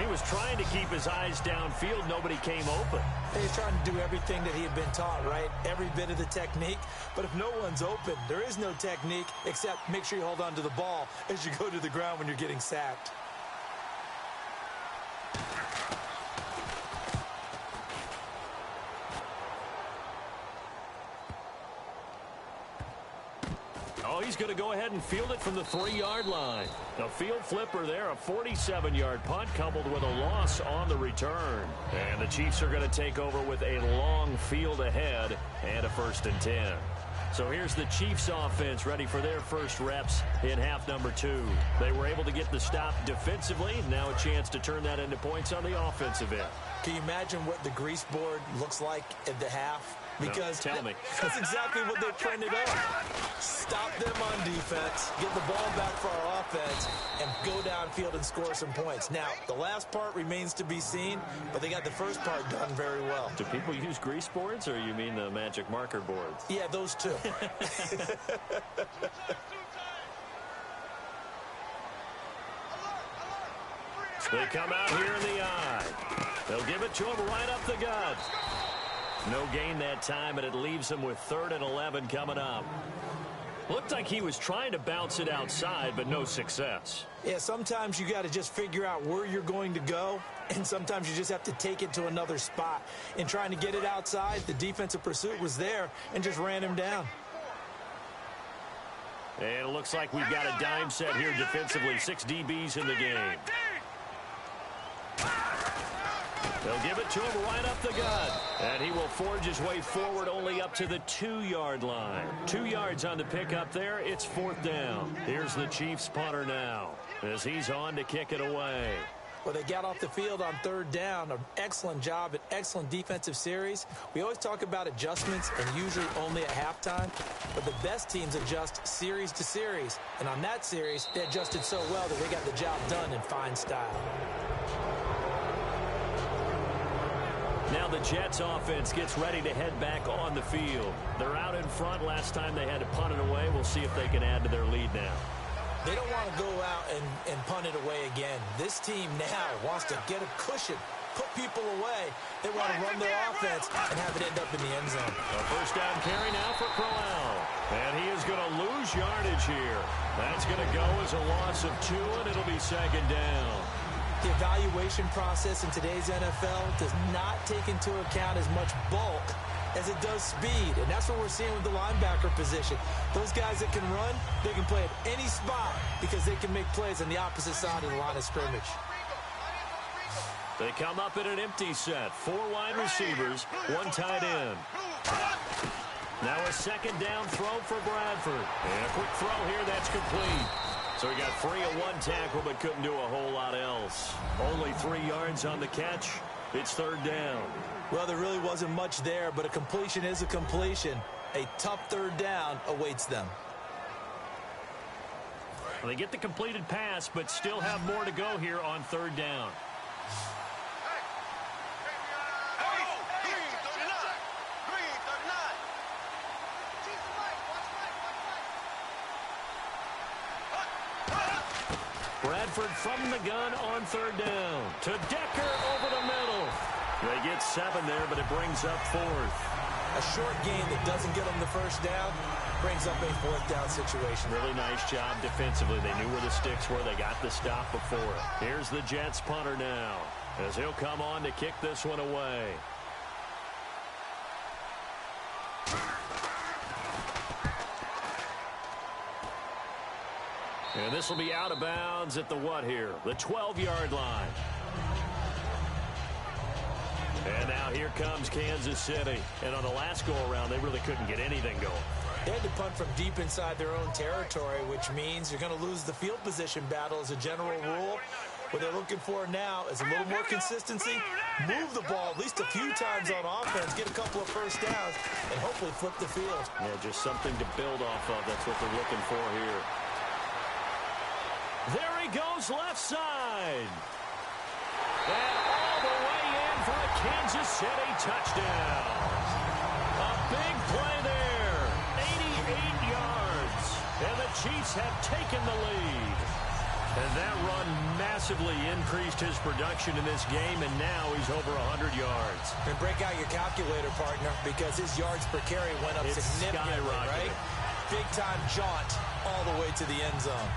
Speaker 3: He was trying to keep his eyes downfield. Nobody came open.
Speaker 4: He's trying to do everything that he had been taught, right? Every bit of the technique. But if no one's open, there is no technique except make sure you hold on to the ball as you go to the ground when you're getting sacked.
Speaker 3: Oh, he's going to go ahead and field it from the 3-yard line. A field flipper there, a 47-yard punt coupled with a loss on the return. And the Chiefs are going to take over with a long field ahead and a 1st and 10. So here's the Chiefs offense ready for their first reps in half number 2. They were able to get the stop defensively. Now a chance to turn that into points on the offensive end.
Speaker 4: Can you imagine what the grease board looks like at the half? Because
Speaker 3: no, tell me.
Speaker 4: That's exactly what they printed up. Stop them on defense, get the ball back for our offense, and go downfield and score some points. Now, the last part remains to be seen, but they got the first part done very well.
Speaker 3: Do people use grease boards, or you mean the magic marker boards?
Speaker 4: Yeah, those two.
Speaker 3: They come out here in the eye. They'll give it to him right up the gut. No gain that time, and it leaves him with 3rd and 11 coming up. Looked like he was trying to bounce it outside, but no success.
Speaker 4: Yeah, sometimes you got to just figure out where you're going to go, and sometimes you just have to take it to another spot. In trying to get it outside, the defensive pursuit was there and just ran him down.
Speaker 3: And it looks like we've got a dime set here defensively. 6 DBs in the game. They'll give it to him right up the gut. And he will forge his way forward only up to the 2-yard line. 2 yards on the pickup there. It's 4th down. Here's the Chiefs punter now as he's on to kick it away.
Speaker 4: Well, they got off the field on 3rd down. An excellent job, an excellent defensive series. We always talk about adjustments and usually only at halftime. But the best teams adjust series to series. And on that series, they adjusted so well that they got the job done in fine style.
Speaker 3: Now the Jets offense gets ready to head back on the field. They're out in front. Last time they had to punt it away. We'll see if they can add to their lead now.
Speaker 4: They don't want to go out and punt it away again. This team now wants to get a cushion, put people away. They want to run their offense and have it end up in the end zone.
Speaker 3: A 1st down carry now for Crowell. And he is going to lose yardage here. That's going to go as a loss of 2, and it'll be 2nd down.
Speaker 4: The evaluation process in today's NFL does not take into account as much bulk as it does speed. And that's what we're seeing with the linebacker position. Those guys that can run, they can play at any spot because they can make plays on the opposite side of the line of scrimmage.
Speaker 3: They come up in an empty set. 4 wide receivers, 1 tight end. Now a 2nd down throw for Bradford. And a quick throw here, that's complete. So he got free of 1 tackle, but couldn't do a whole lot else. Only 3 yards on the catch. It's 3rd down.
Speaker 4: Well, there really wasn't much there, but a completion is a completion. A tough 3rd down awaits them.
Speaker 3: Well, they get the completed pass, but still have more to go here on 3rd down. Bradford from the gun on 3rd down. To Decker over the middle. They get 7 there, but it brings up 4th.
Speaker 4: A short gain that doesn't get them the 1st down brings up a 4th down situation.
Speaker 3: Really nice job defensively. They knew where the sticks were. They got the stop before. Here's the Jets punter now. as he'll come on to kick this one away. And this will be out of bounds at the what here? The 12-yard line. And now here comes Kansas City. And on the last go-around, they really couldn't get anything going.
Speaker 4: They had to punt from deep inside their own territory, which means you're going to lose the field position battle as a general rule. What they're looking for now is a little more consistency, move the ball at least a few times on offense, get a couple of first downs, and hopefully flip the field.
Speaker 3: Yeah, just something to build off of. That's what they're looking for here. There he goes left side. And all the way in for a Kansas City touchdown. A big play there. 88 yards. And the Chiefs have taken the lead. And that run massively increased his production in this game, and now he's over 100 yards.
Speaker 4: And break out your calculator, partner, because his yards per carry went up significantly, right? Big-time jaunt all the way to the end zone.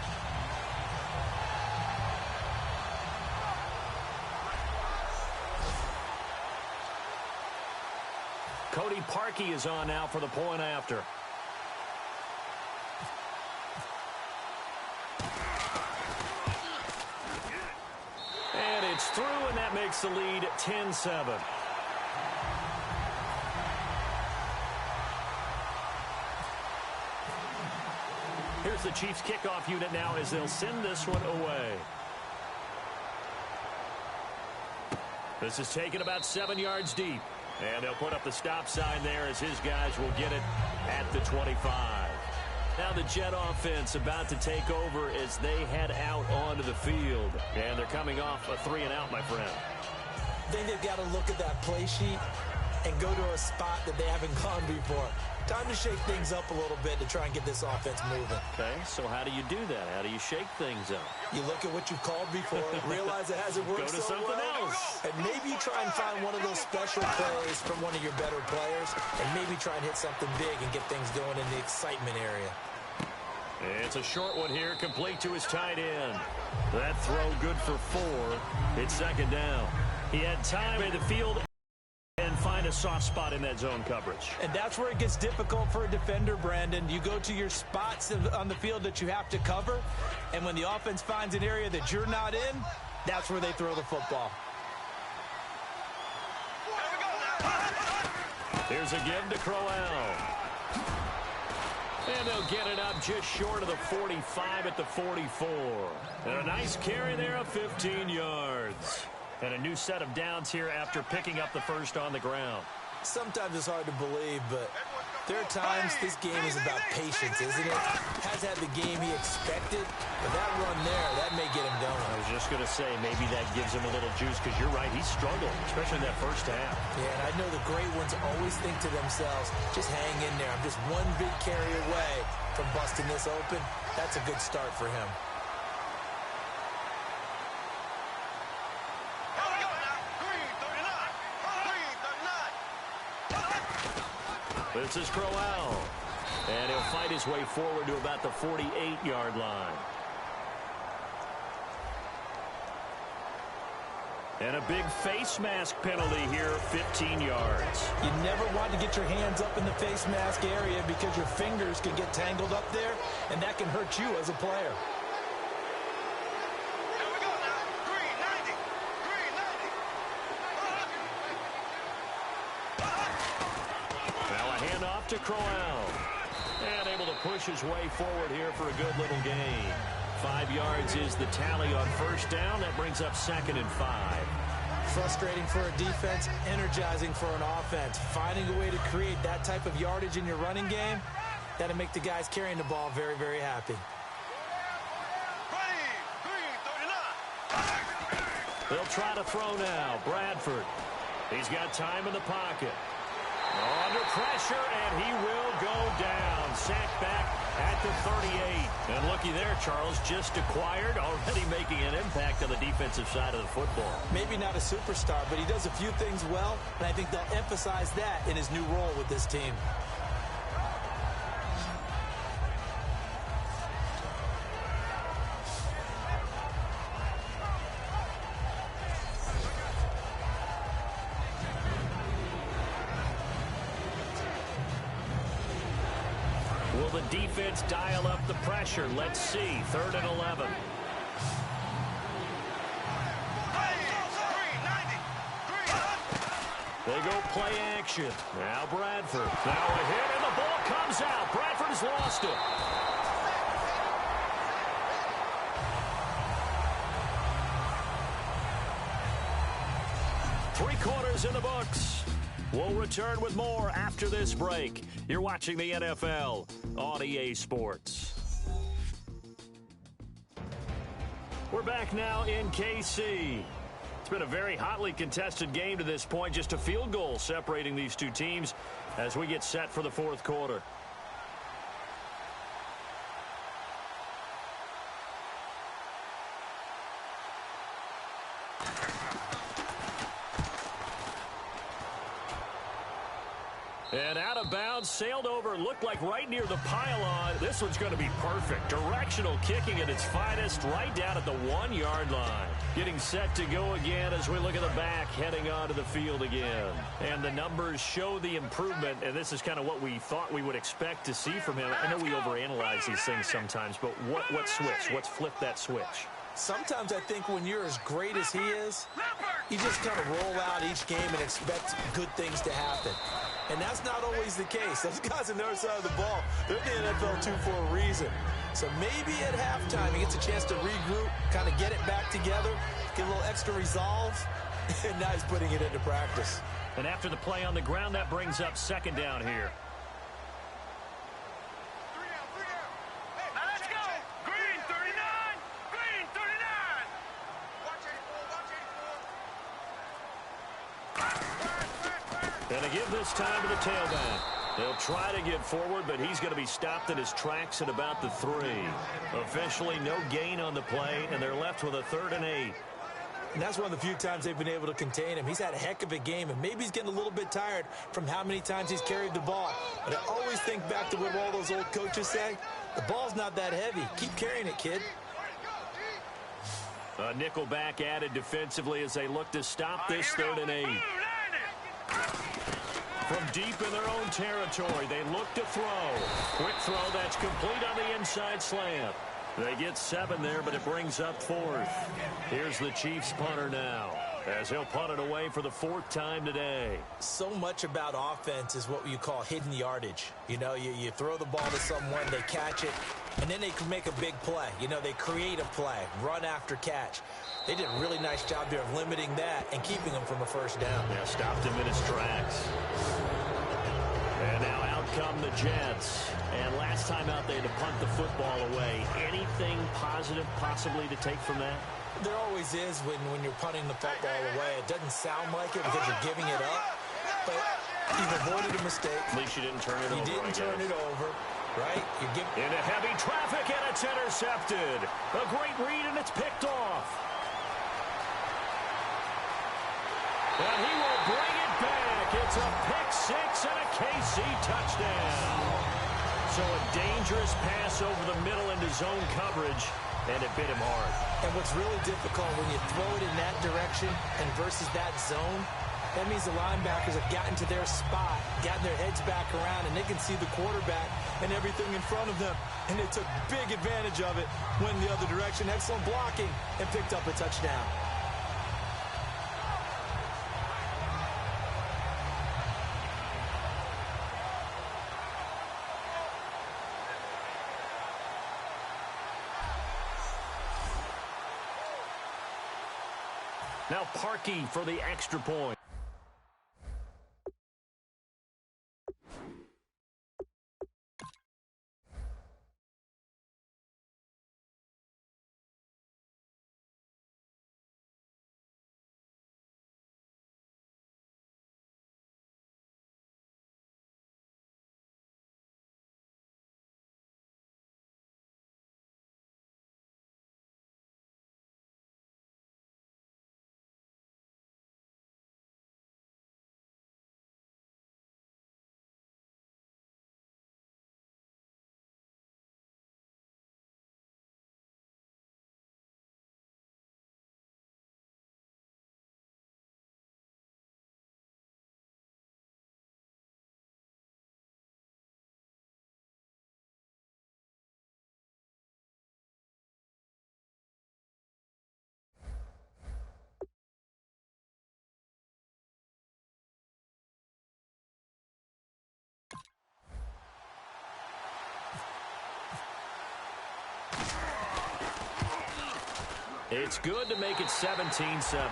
Speaker 3: Cody Parkey is on now for the point after. And it's through, and that makes the lead 10-7. Here's the Chiefs kickoff unit now as they'll send this one away. This is taken about 7 yards deep. And they'll put up the stop sign there as his guys will get it at the 25. Now the Jet offense about to take over as they head out onto the field. And they're coming off a 3-and-out, my friend.
Speaker 4: I think they've got to look at that play sheet and go to a spot that they haven't gone before. Time to shake things up a little bit to try and get this offense moving.
Speaker 3: Okay, so how do you do that? How do you shake things up?
Speaker 4: You look at what you've called before, realize it hasn't worked
Speaker 3: Go to something else.
Speaker 4: and maybe you try and find one of those special plays from one of your better players, and maybe try and hit something big and get things going in the excitement area.
Speaker 3: It's a short one here, complete to his tight end. That throw good for 4. It's second down. He had time in the field and find a soft spot in that zone coverage.
Speaker 4: And that's where it gets difficult for a defender, Brandon. You go to your spots on the field that you have to cover, and when the offense finds an area that you're not in, that's where they throw the football.
Speaker 3: Here's a give to Crowell. And they'll get it up just short of the 45 at the 44. And a nice carry there of 15 yards. And a new set of downs here after picking up the first on the ground.
Speaker 4: Sometimes it's hard to believe, but there are times this game is about patience, isn't it? Has had the game he expected, but that run there, that may get him going.
Speaker 3: I was just going to say, maybe that gives him a little juice, because you're right, he struggled, especially in that first half.
Speaker 4: Yeah, and I know the great ones always think to themselves, just hang in there. I'm just one big carry away from busting this open. That's a good start for him.
Speaker 3: This is Crowell. And he'll fight his way forward to about the 48-yard line. And a big face mask penalty here, 15 yards.
Speaker 4: You never want to get your hands up in the face mask area because your fingers can get tangled up there, and that can hurt you as a player.
Speaker 3: To Crowell. And able to push his way forward here for a good little gain. 5 yards is the tally on first down. That brings up 2nd and 5.
Speaker 4: Frustrating for a defense, energizing for an offense. Finding a way to create that type of yardage in your running game, that'll make the guys carrying the ball very, very happy.
Speaker 3: They'll try to throw now. Bradford. He's got time in the pocket. Under pressure, and he will go down. Sacked back at the 38. And looky there, Charles, just acquired, already making an impact on the defensive side of the football.
Speaker 4: Maybe not a superstar, but he does a few things well, and I think they'll emphasize that in his new role with this team.
Speaker 3: Will the defense dial up the pressure? Let's see. 3rd and 11. They go play action. Now Bradford. Now a hit, and the ball comes out. Bradford has lost it. Three-quarters in the books. We'll return with more after this break. You're watching the NFL on EA Sports. We're back now in KC. It's been a very hotly contested game to this point. Just a field goal separating these two teams as we get set for the 4th quarter. And out of bounds, sailed over, looked like right near the pylon. This one's going to be perfect. Directional kicking at its finest, right down at the 1-yard line. Getting set to go again as we look at the back, heading onto the field again. And the numbers show the improvement, and this is kind of what we thought we would expect to see from him. I know we overanalyze these things sometimes, but what switch? What's flipped that switch?
Speaker 4: Sometimes I think when you're as great as he is, you just kind of roll out each game and expect good things to happen. And that's not always the case. Those guys on the other side of the ball, they're in the NFL too for a reason. So maybe at halftime he gets a chance to regroup, kind of get it back together, get a little extra resolve, and now he's putting it into practice.
Speaker 3: And after the play on the ground, that brings up 2nd down here.
Speaker 5: Let's go. Green 39. Green 39.
Speaker 6: Watch 84, watch 84.
Speaker 3: And to give this time to the tailback. He'll try to get forward, but he's going to be stopped in his tracks at about the 3. Officially no gain on the play, and they're left with a 3rd and 8.
Speaker 4: And that's one of the few times they've been able to contain him. He's had a heck of a game, and maybe he's getting a little bit tired from how many times he's carried the ball. But I always think back to what all those old coaches say. The ball's not that heavy. Keep carrying it, kid.
Speaker 3: A nickel back added defensively as they look to stop this 3rd and 8. From deep in their own territory, they look to throw. Quick throw that's complete on the inside slant. They get 7 there, but it brings up 4th. Here's the Chiefs punter now, as he'll punt it away for the 4th time today.
Speaker 4: So much about offense is what you call hidden yardage. You know, you throw the ball to someone, they catch it, and then they can make a big play. You know, they create a play, run after catch. They did a really nice job there of limiting that and keeping him from a 1st down.
Speaker 3: Yeah, stopped him in his tracks. And now out come the Jets. And last time out, they had to punt the football away. Anything positive possibly to take from that?
Speaker 4: There always is when you're punting the football away. It doesn't sound like it because you're giving it up, but you've avoided a mistake.
Speaker 3: At least you didn't turn it over.
Speaker 4: You didn't turn it over, right?
Speaker 3: Into heavy traffic, and it's intercepted. A great read, and it's picked off. And he will bring it back. It's a pick-6 and a KC touchdown. So a dangerous pass over the middle into zone coverage, and it bit him hard.
Speaker 4: And what's really difficult when you throw it in that direction and versus that zone, that means the linebackers have gotten to their spot, gotten their heads back around, and they can see the quarterback and everything in front of them. And they took big advantage of it, went in the other direction. Excellent blocking, and picked up a touchdown.
Speaker 3: Now Parkey for the extra point. It's good to make it 17-7.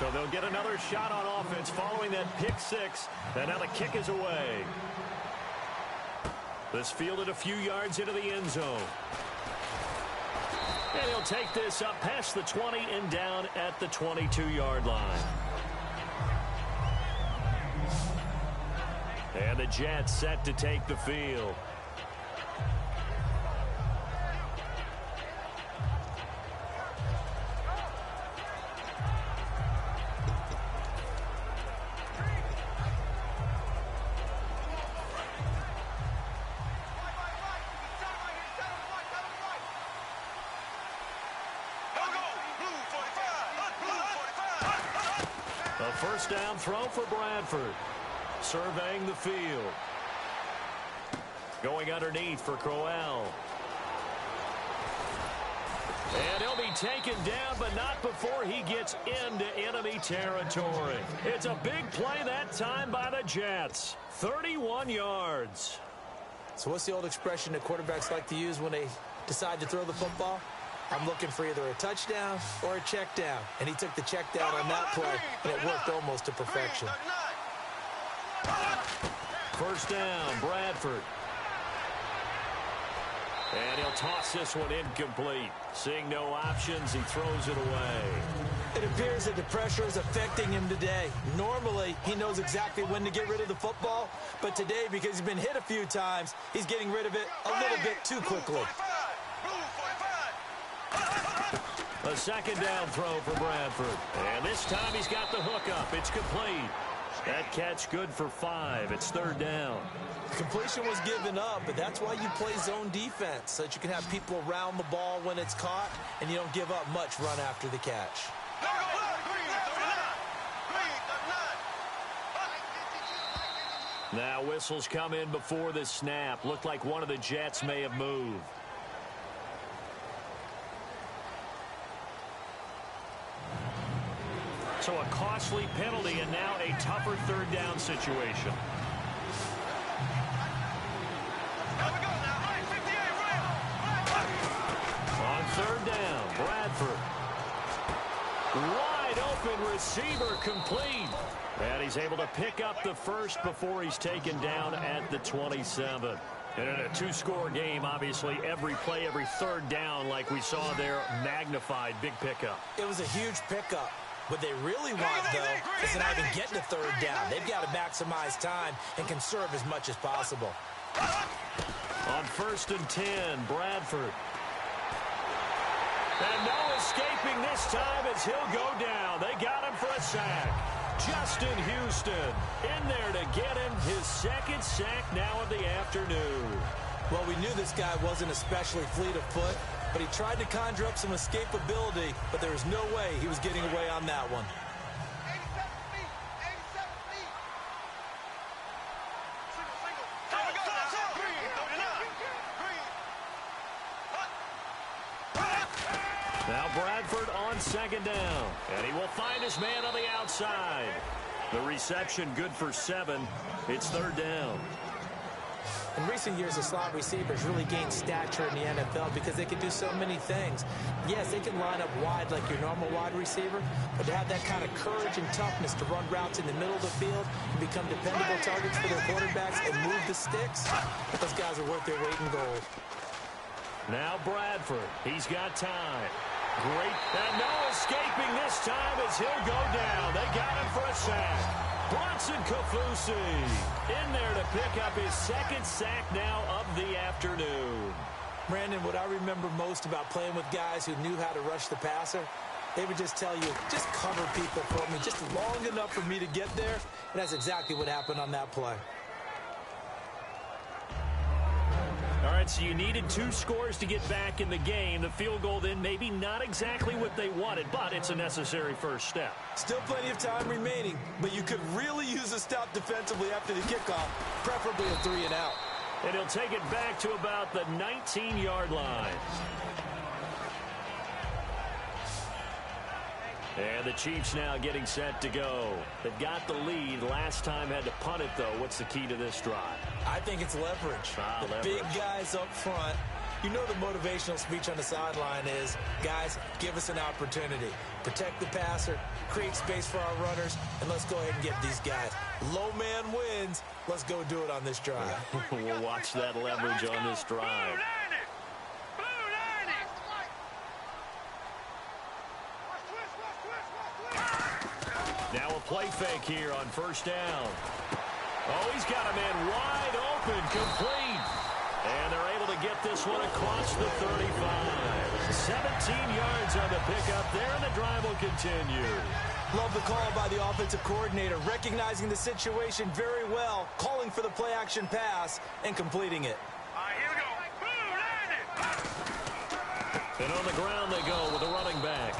Speaker 3: So they'll get another shot on offense following that pick six. And now the kick is away. This fielded a few yards into the end zone. And he'll take this up past the 20 and down at the 22-yard line. And the Jets set to take the field. A first down throw for Bradford. Surveying the field. Going underneath for Crowell. And he'll be taken down, but not before he gets into enemy territory. It's a big play that time by the Jets. 31 yards.
Speaker 4: So what's the old expression that quarterbacks like to use when they decide to throw the football? I'm looking for either a touchdown or a check down. And he took the check down on that play, and it worked almost to perfection.
Speaker 3: First down, Bradford. And he'll toss this one incomplete. Seeing no options, he throws it away.
Speaker 4: It appears that the pressure is affecting him today. Normally, he knows exactly when to get rid of the football. But today, because he's been hit a few times, he's getting rid of it a little bit too quickly.
Speaker 3: A second down throw for Bradford. And this time he's got the hook up. It's complete. That catch good for 5. It's third down.
Speaker 4: Completion was given up, but that's why you play zone defense, so that you can have people around the ball when it's caught, and you don't give up much run after the catch.
Speaker 3: Now whistles come in before the snap. Looked like one of the Jets may have moved. So a costly penalty and now a tougher third down situation. On third down, Bradford. Wide open receiver complete. And he's able to pick up the first before he's taken down at the 27. And in a two-score game, obviously, every play, every third down, like we saw there, magnified, big pickup.
Speaker 4: It was a huge pickup. What they really want, though, is to not even get to third down. They've got to maximize time and conserve as much as possible.
Speaker 3: On first and 10, Bradford. And no escaping this time as he'll go down. They got him for a sack. Justin Houston in there to get him his second sack now of the afternoon.
Speaker 4: Well, we knew this guy wasn't especially fleet of foot, but he tried to conjure up some escapability, but there was no way he was getting away on that one.
Speaker 6: 87 feet, 87 feet.
Speaker 3: Now Bradford on second down, and he will find his man on the outside. The reception good for 7. It's third down.
Speaker 4: In recent years, the slot receivers really gained stature in the NFL because they can do so many things. Yes, they can line up wide like your normal wide receiver, but to have that kind of courage and toughness to run routes in the middle of the field and become dependable targets for their quarterbacks and move the sticks, those guys are worth their weight in gold.
Speaker 3: Now Bradford, he's got time. Great, and no escaping this time as he'll go down. They got him for a sack. Bronson Kafusi in there to pick up his second sack now of the afternoon.
Speaker 4: Brandon, what I remember most about playing with guys who knew how to rush the passer, they would just tell you, just cover people for me, just long enough for me to get there, and that's exactly what happened on that play.
Speaker 3: All right, so you needed 2 scores to get back in the game. The field goal then maybe not exactly what they wanted, but it's a necessary first step.
Speaker 4: Still plenty of time remaining, but you could really use a stop defensively after the kickoff, preferably a 3 and out.
Speaker 3: And he'll take it back to about the 19-yard line. And the Chiefs now getting set to go. They've got the lead. Last time had to punt it, though. What's the key to this drive?
Speaker 4: I think it's leverage.
Speaker 3: Leverage.
Speaker 4: Big guys up front. You know the motivational speech on the sideline is, guys, give us an opportunity. Protect the passer, create space for our runners, and let's go ahead and get these guys. Low man wins. Let's go do it on this drive.
Speaker 3: We'll watch that leverage on this drive. Now a play fake here on first down. Oh, he's got a man wide open, complete. And they're able to get this one across the 35. 17 yards on the pickup there, and the drive will continue.
Speaker 4: Love the call by the offensive coordinator, recognizing the situation very well, calling for the play-action pass, and completing it.
Speaker 5: All right, here we go.
Speaker 3: And on the ground they go with the running back.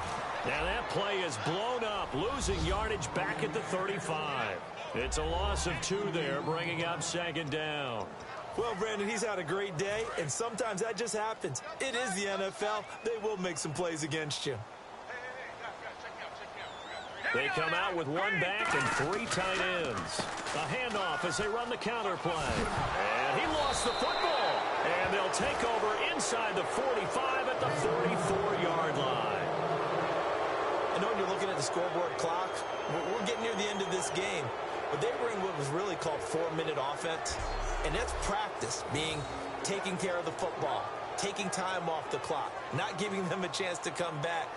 Speaker 3: Now that play is blown up, losing yardage back at the 35. It's a loss of 2 there, bringing up second down.
Speaker 4: Well, Brandon, he's had a great day, and sometimes that just happens. It is the NFL. They will make some plays against you.
Speaker 3: They come out with 1 back and 3 tight ends. A handoff as they run the counter play. And he lost the football. And they'll take over inside the 45 at the 44-yard line.
Speaker 4: I know when you're looking at the scoreboard clock, we're getting near the end of this game. But they were in what was really called 4-minute offense. And that's practice, being taking care of the football, taking time off the clock, not giving them a chance to come back.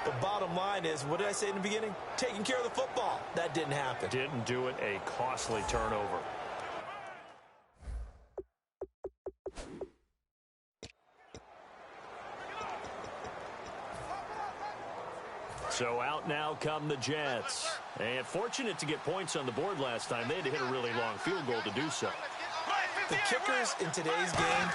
Speaker 4: But bottom line is, what did I say in the beginning? Taking care of the football. That didn't happen.
Speaker 3: Didn't do it. A costly turnover. So out now come the Jets. And fortunate to get points on the board last time. They had to hit a really long field goal to do so.
Speaker 4: The kickers in today's game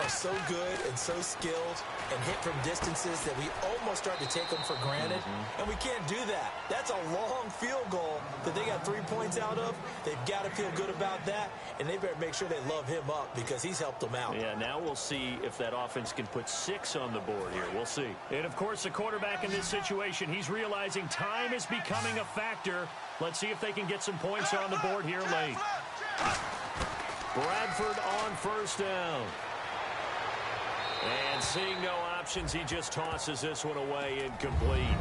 Speaker 4: are so good and so skilled and hit from distances that we almost start to take them for granted. And we can't do that. That's a long field goal that they got 3 points out of. They've got to feel good about that, and they better make sure they love him up because he's helped them out.
Speaker 3: Yeah, now we'll see if that offense can put 6 on the board here. We'll see. And, of course, the quarterback in this situation, he's realizing time is becoming a factor. Let's see if they can get some points on the board here late. Bradford on first down. And seeing no options, he just tosses this one away incomplete.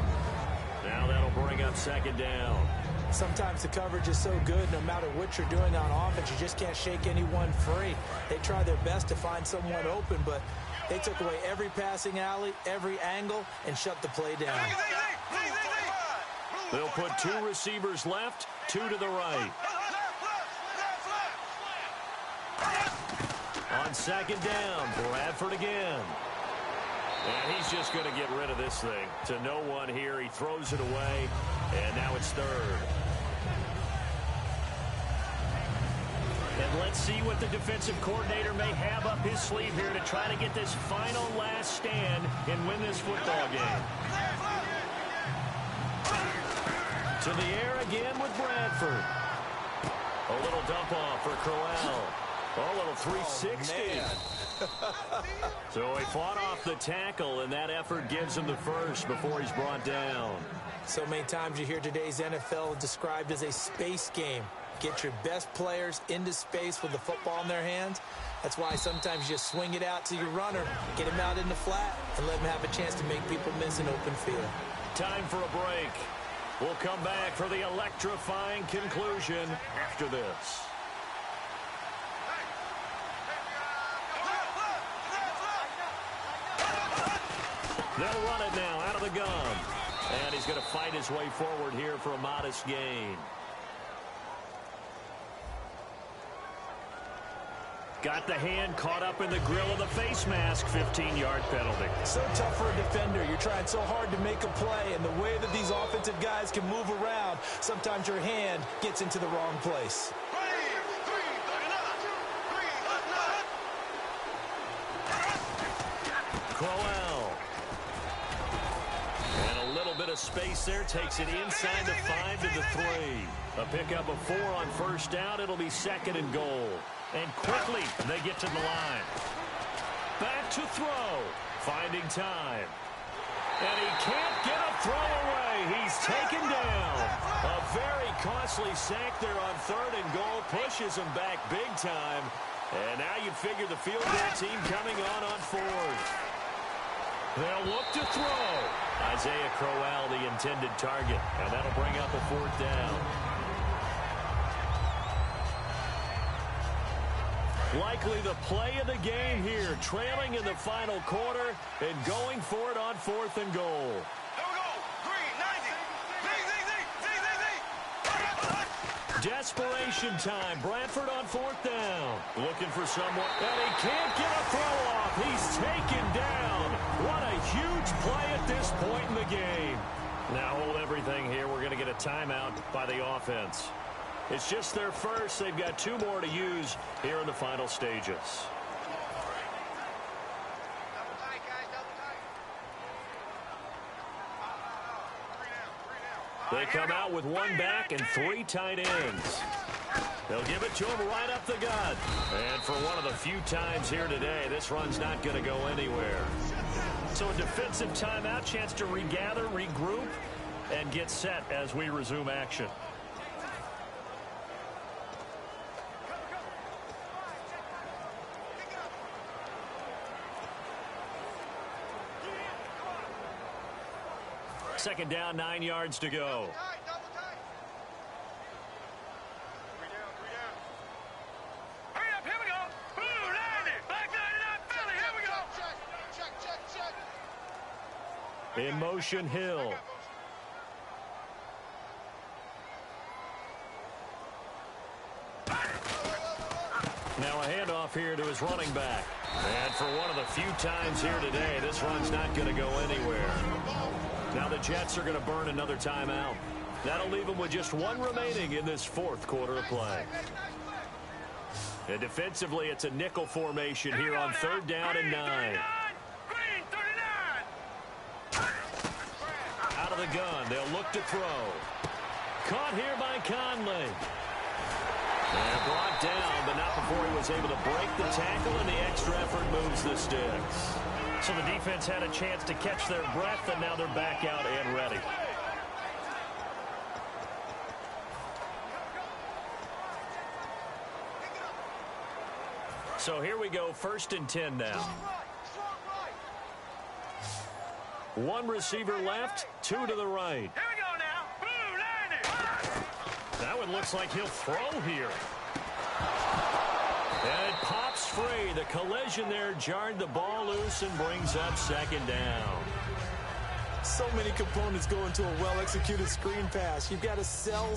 Speaker 3: Now that'll bring up second down.
Speaker 4: Sometimes the coverage is so good, no matter what you're doing on offense, you just can't shake anyone free. They try their best to find someone open, but they took away every passing alley, every angle, and shut the play down.
Speaker 3: They'll put 2 receivers left, 2 to the right. On second down, Bradford again. And he's just going to get rid of this thing. To no one here, he throws it away, and now it's third. And let's see what the defensive coordinator may have up his sleeve here to try to get this final last stand and win this football game. To the air again with Bradford. A little dump off for Crowell. Oh, a little 360. So he fought off the tackle, and that effort gives him the first before he's brought down.
Speaker 4: So many times you hear today's NFL described as a space game. Get your best players into space with the football in their hands. That's why sometimes you just swing it out to your runner, get him out in the flat, and let him have a chance to make people miss an open field.
Speaker 3: Time for a break. We'll come back for the electrifying conclusion after this. They'll run it now out of the gun. And he's going to fight his way forward here for a modest gain. Got the hand caught up in the grill of the face mask. 15-yard penalty.
Speaker 4: So tough for a defender. You're trying so hard to make a play, and the way that these offensive guys can move around, sometimes your hand gets into the wrong place.
Speaker 3: Crowell. And a little bit of space there. Takes it inside the 5 to the 3. A pickup of 4 on first down. It'll be second and goal. And quickly they get to the line. Back to throw. Finding time. And he can't get a throw away. He's taken down. A very costly sack there on 3rd and goal. Pushes him back big time. And now you figure the field goal team coming on 4th. They'll look to throw. Isaiah Crowell, the intended target. And that'll bring up a 4th down. Likely the play of the game here, trailing in the final quarter and going for it on 4th and goal.
Speaker 6: Here we go. Green, 90.
Speaker 3: Desperation time. Bradford on 4th down. Looking for someone. And he can't get a throw off. He's taken down. What a huge play at this point in the game. Now hold everything here. We're going to get a timeout by the offense. It's just their first. They've got 2 more to use here in the final stages.
Speaker 6: Double tight, guys. Double tight.
Speaker 3: They come out with 1 back and 3 tight ends. They'll give it to him right up the gut. And for one of the few times here today, this run's not going to go anywhere. So a defensive timeout, chance to regather, regroup, and get set as we resume action. Second down, 9 yards to go.
Speaker 6: Double tight. 3 down, 3 down.
Speaker 5: Hurry up, here we go. Blue 90. Black 99 Philly, here we go.
Speaker 6: Check.
Speaker 3: In motion, Hill. Now a handoff here to his running back. And for one of the few times here today, this run's not going to go anywhere. Now the Jets are going to burn another timeout. That'll leave them with just 1 remaining in this 4th quarter of play. And defensively, it's a nickel formation here on 3rd down and 9.
Speaker 5: Green 39.
Speaker 3: Out of the gun, they'll look to throw. Caught here by Conley. And brought down, but not before he was able to break the tackle, and the extra effort moves the sticks. So the defense had a chance to catch their breath, and now they're back out and ready. So here we go, 1st and 10 now. 1 receiver left, 2 to the right.
Speaker 5: Here we go now. Blue 90.
Speaker 3: That one looks like he'll throw here. And it pops free. The collision there jarred the ball loose and brings up 2nd down.
Speaker 4: So many components go into a well-executed screen pass. You've got to sell.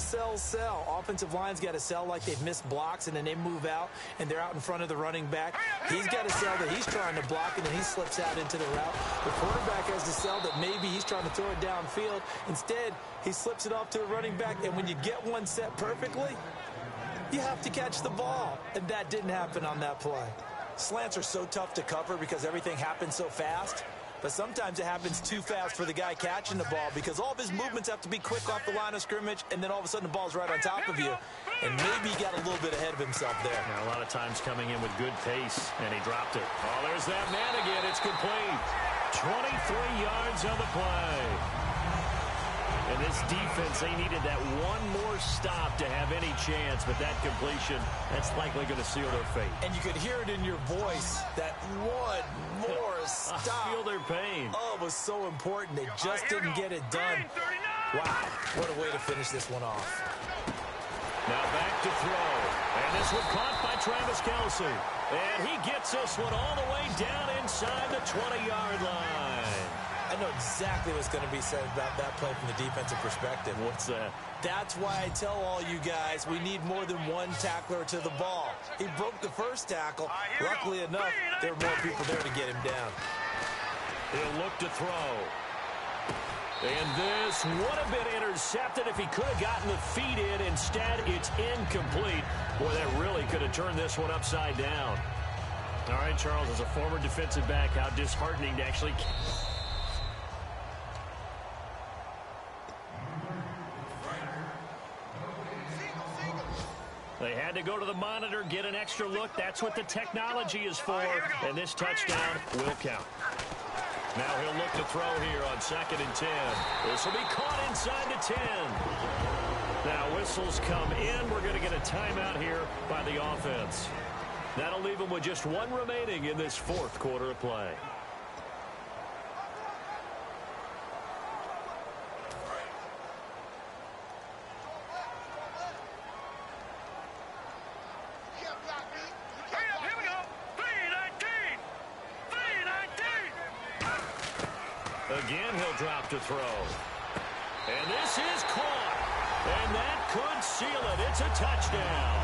Speaker 4: Offensive line's got to sell like they've missed blocks, and then they move out, and they're out in front of the running back. He's got to sell that he's trying to block, and then he slips out into the route. The quarterback has to sell that maybe he's trying to throw it downfield. Instead, he slips it off to the running back, and when you get one set perfectly, you have to catch the ball, and that didn't happen on that play. Slants are so tough to cover because everything happens so fast. But sometimes it happens too fast for the guy catching the ball because all of his movements have to be quick off the line of scrimmage, and then all of a sudden the ball's right on top of you. And maybe he got a little bit ahead of himself there.
Speaker 3: Now, a lot of times coming in with good pace, and he dropped it. Oh, there's that man again. It's complete. 23 yards on the play. And this defense, they needed that one more stop to have any chance, but that completion, that's likely going to seal their fate.
Speaker 4: And you could hear it in your voice, that one more stop.
Speaker 3: I feel their pain.
Speaker 4: Oh, it was so important. They just didn't get it done. Wow, what a way to finish this one off.
Speaker 3: Now back to throw. And this one caught by Travis Kelce. And he gets this one all the way down inside the 20-yard line.
Speaker 4: I know exactly what's going to be said about that play from the defensive perspective.
Speaker 3: What's that?
Speaker 4: That's why I tell all you guys we need more than one tackler to the ball. He broke the first tackle. Luckily enough, there were more people there to get him down.
Speaker 3: He'll look to throw. And this would have been intercepted if he could have gotten the feet in. Instead, it's incomplete. Boy, that really could have turned this one upside down. All right, Charles, as a former defensive back, how disheartening to actually... They had to go to the monitor, get an extra look. That's what the technology is for. And this touchdown will count. Now he'll look to throw here on 2nd and 10. This will be caught inside the 10. Now whistles come in. We're going to get a timeout here by the offense. That'll leave them with just 1 remaining in this 4th quarter of play. Again, he'll drop to throw. And this is caught. And that could seal it. It's a touchdown.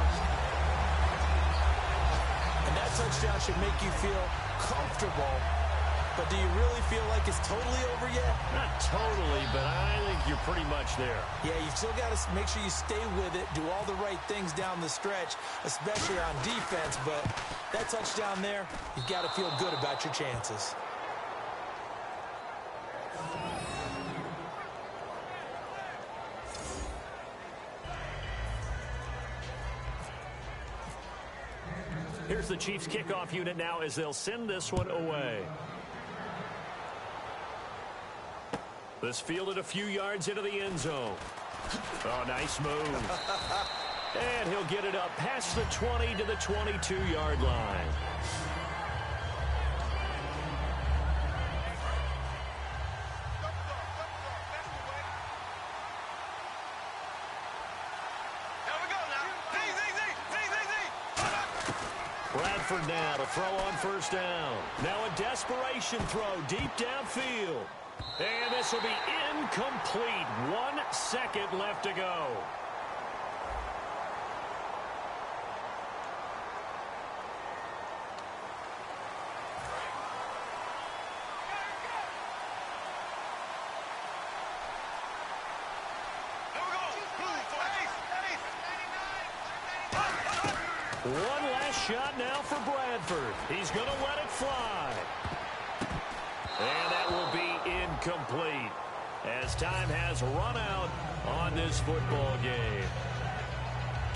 Speaker 4: And that touchdown should make you feel comfortable. But do you really feel like it's totally over yet?
Speaker 3: Not totally, but I think you're pretty much there.
Speaker 4: Yeah, you've still got to make sure you stay with it, do all the right things down the stretch, especially on defense. But that touchdown there, you've got to feel good about your chances.
Speaker 3: Here's the Chiefs kickoff unit now as they'll send this one away. This fielded a few yards into the end zone. Oh, nice move. And he'll get it up past the 20 to the 22-yard line. Bradford now to throw on 1st down. Now a desperation throw deep downfield. And this will be incomplete. 1 second left to go. One last shot now for Bradford. He's going to let it fly. And that will be incomplete as time has run out on this football game.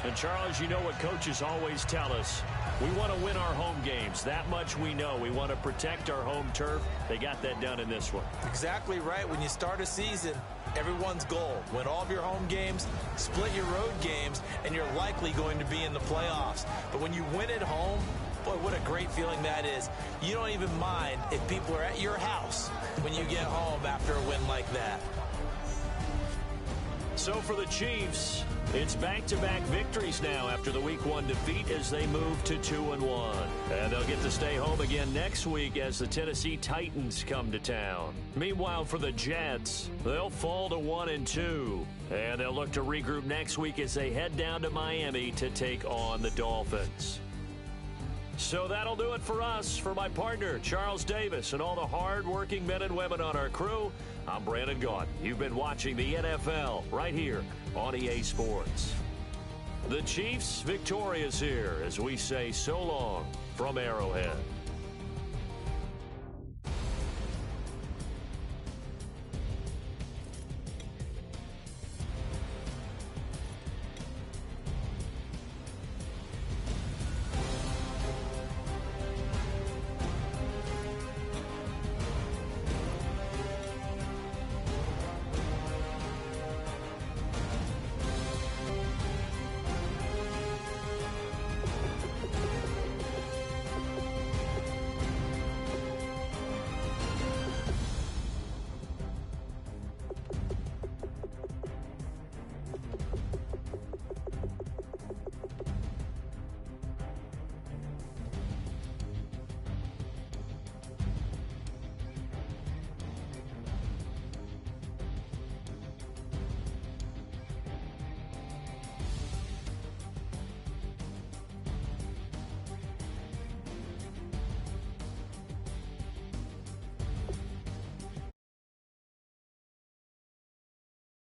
Speaker 3: And, Charles, you know what coaches always tell us. We want to win our home games. That much we know. We want to protect our home turf. They got that done in this one.
Speaker 4: Exactly right. When you start a season, everyone's goal, win all of your home games, split your road games, and you're likely going to be in the playoffs. But when you win at home, boy, what a great feeling that is. You don't even mind if people are at your house when you get home after a win like that.
Speaker 3: So for the Chiefs, it's back-to-back victories now after the Week 1 defeat as they move to 2-1. And they'll get to stay home again next week as the Tennessee Titans come to town. Meanwhile, for the Jets, they'll fall to 1-2. And they'll look to regroup next week as they head down to Miami to take on the Dolphins. So that'll do it for us. For my partner, Charles Davis, and all the hard-working men and women on our crew, I'm Brandon Gaudin. You've been watching the NFL right here on EA Sports. The Chiefs victorious here as we say so long from Arrowhead.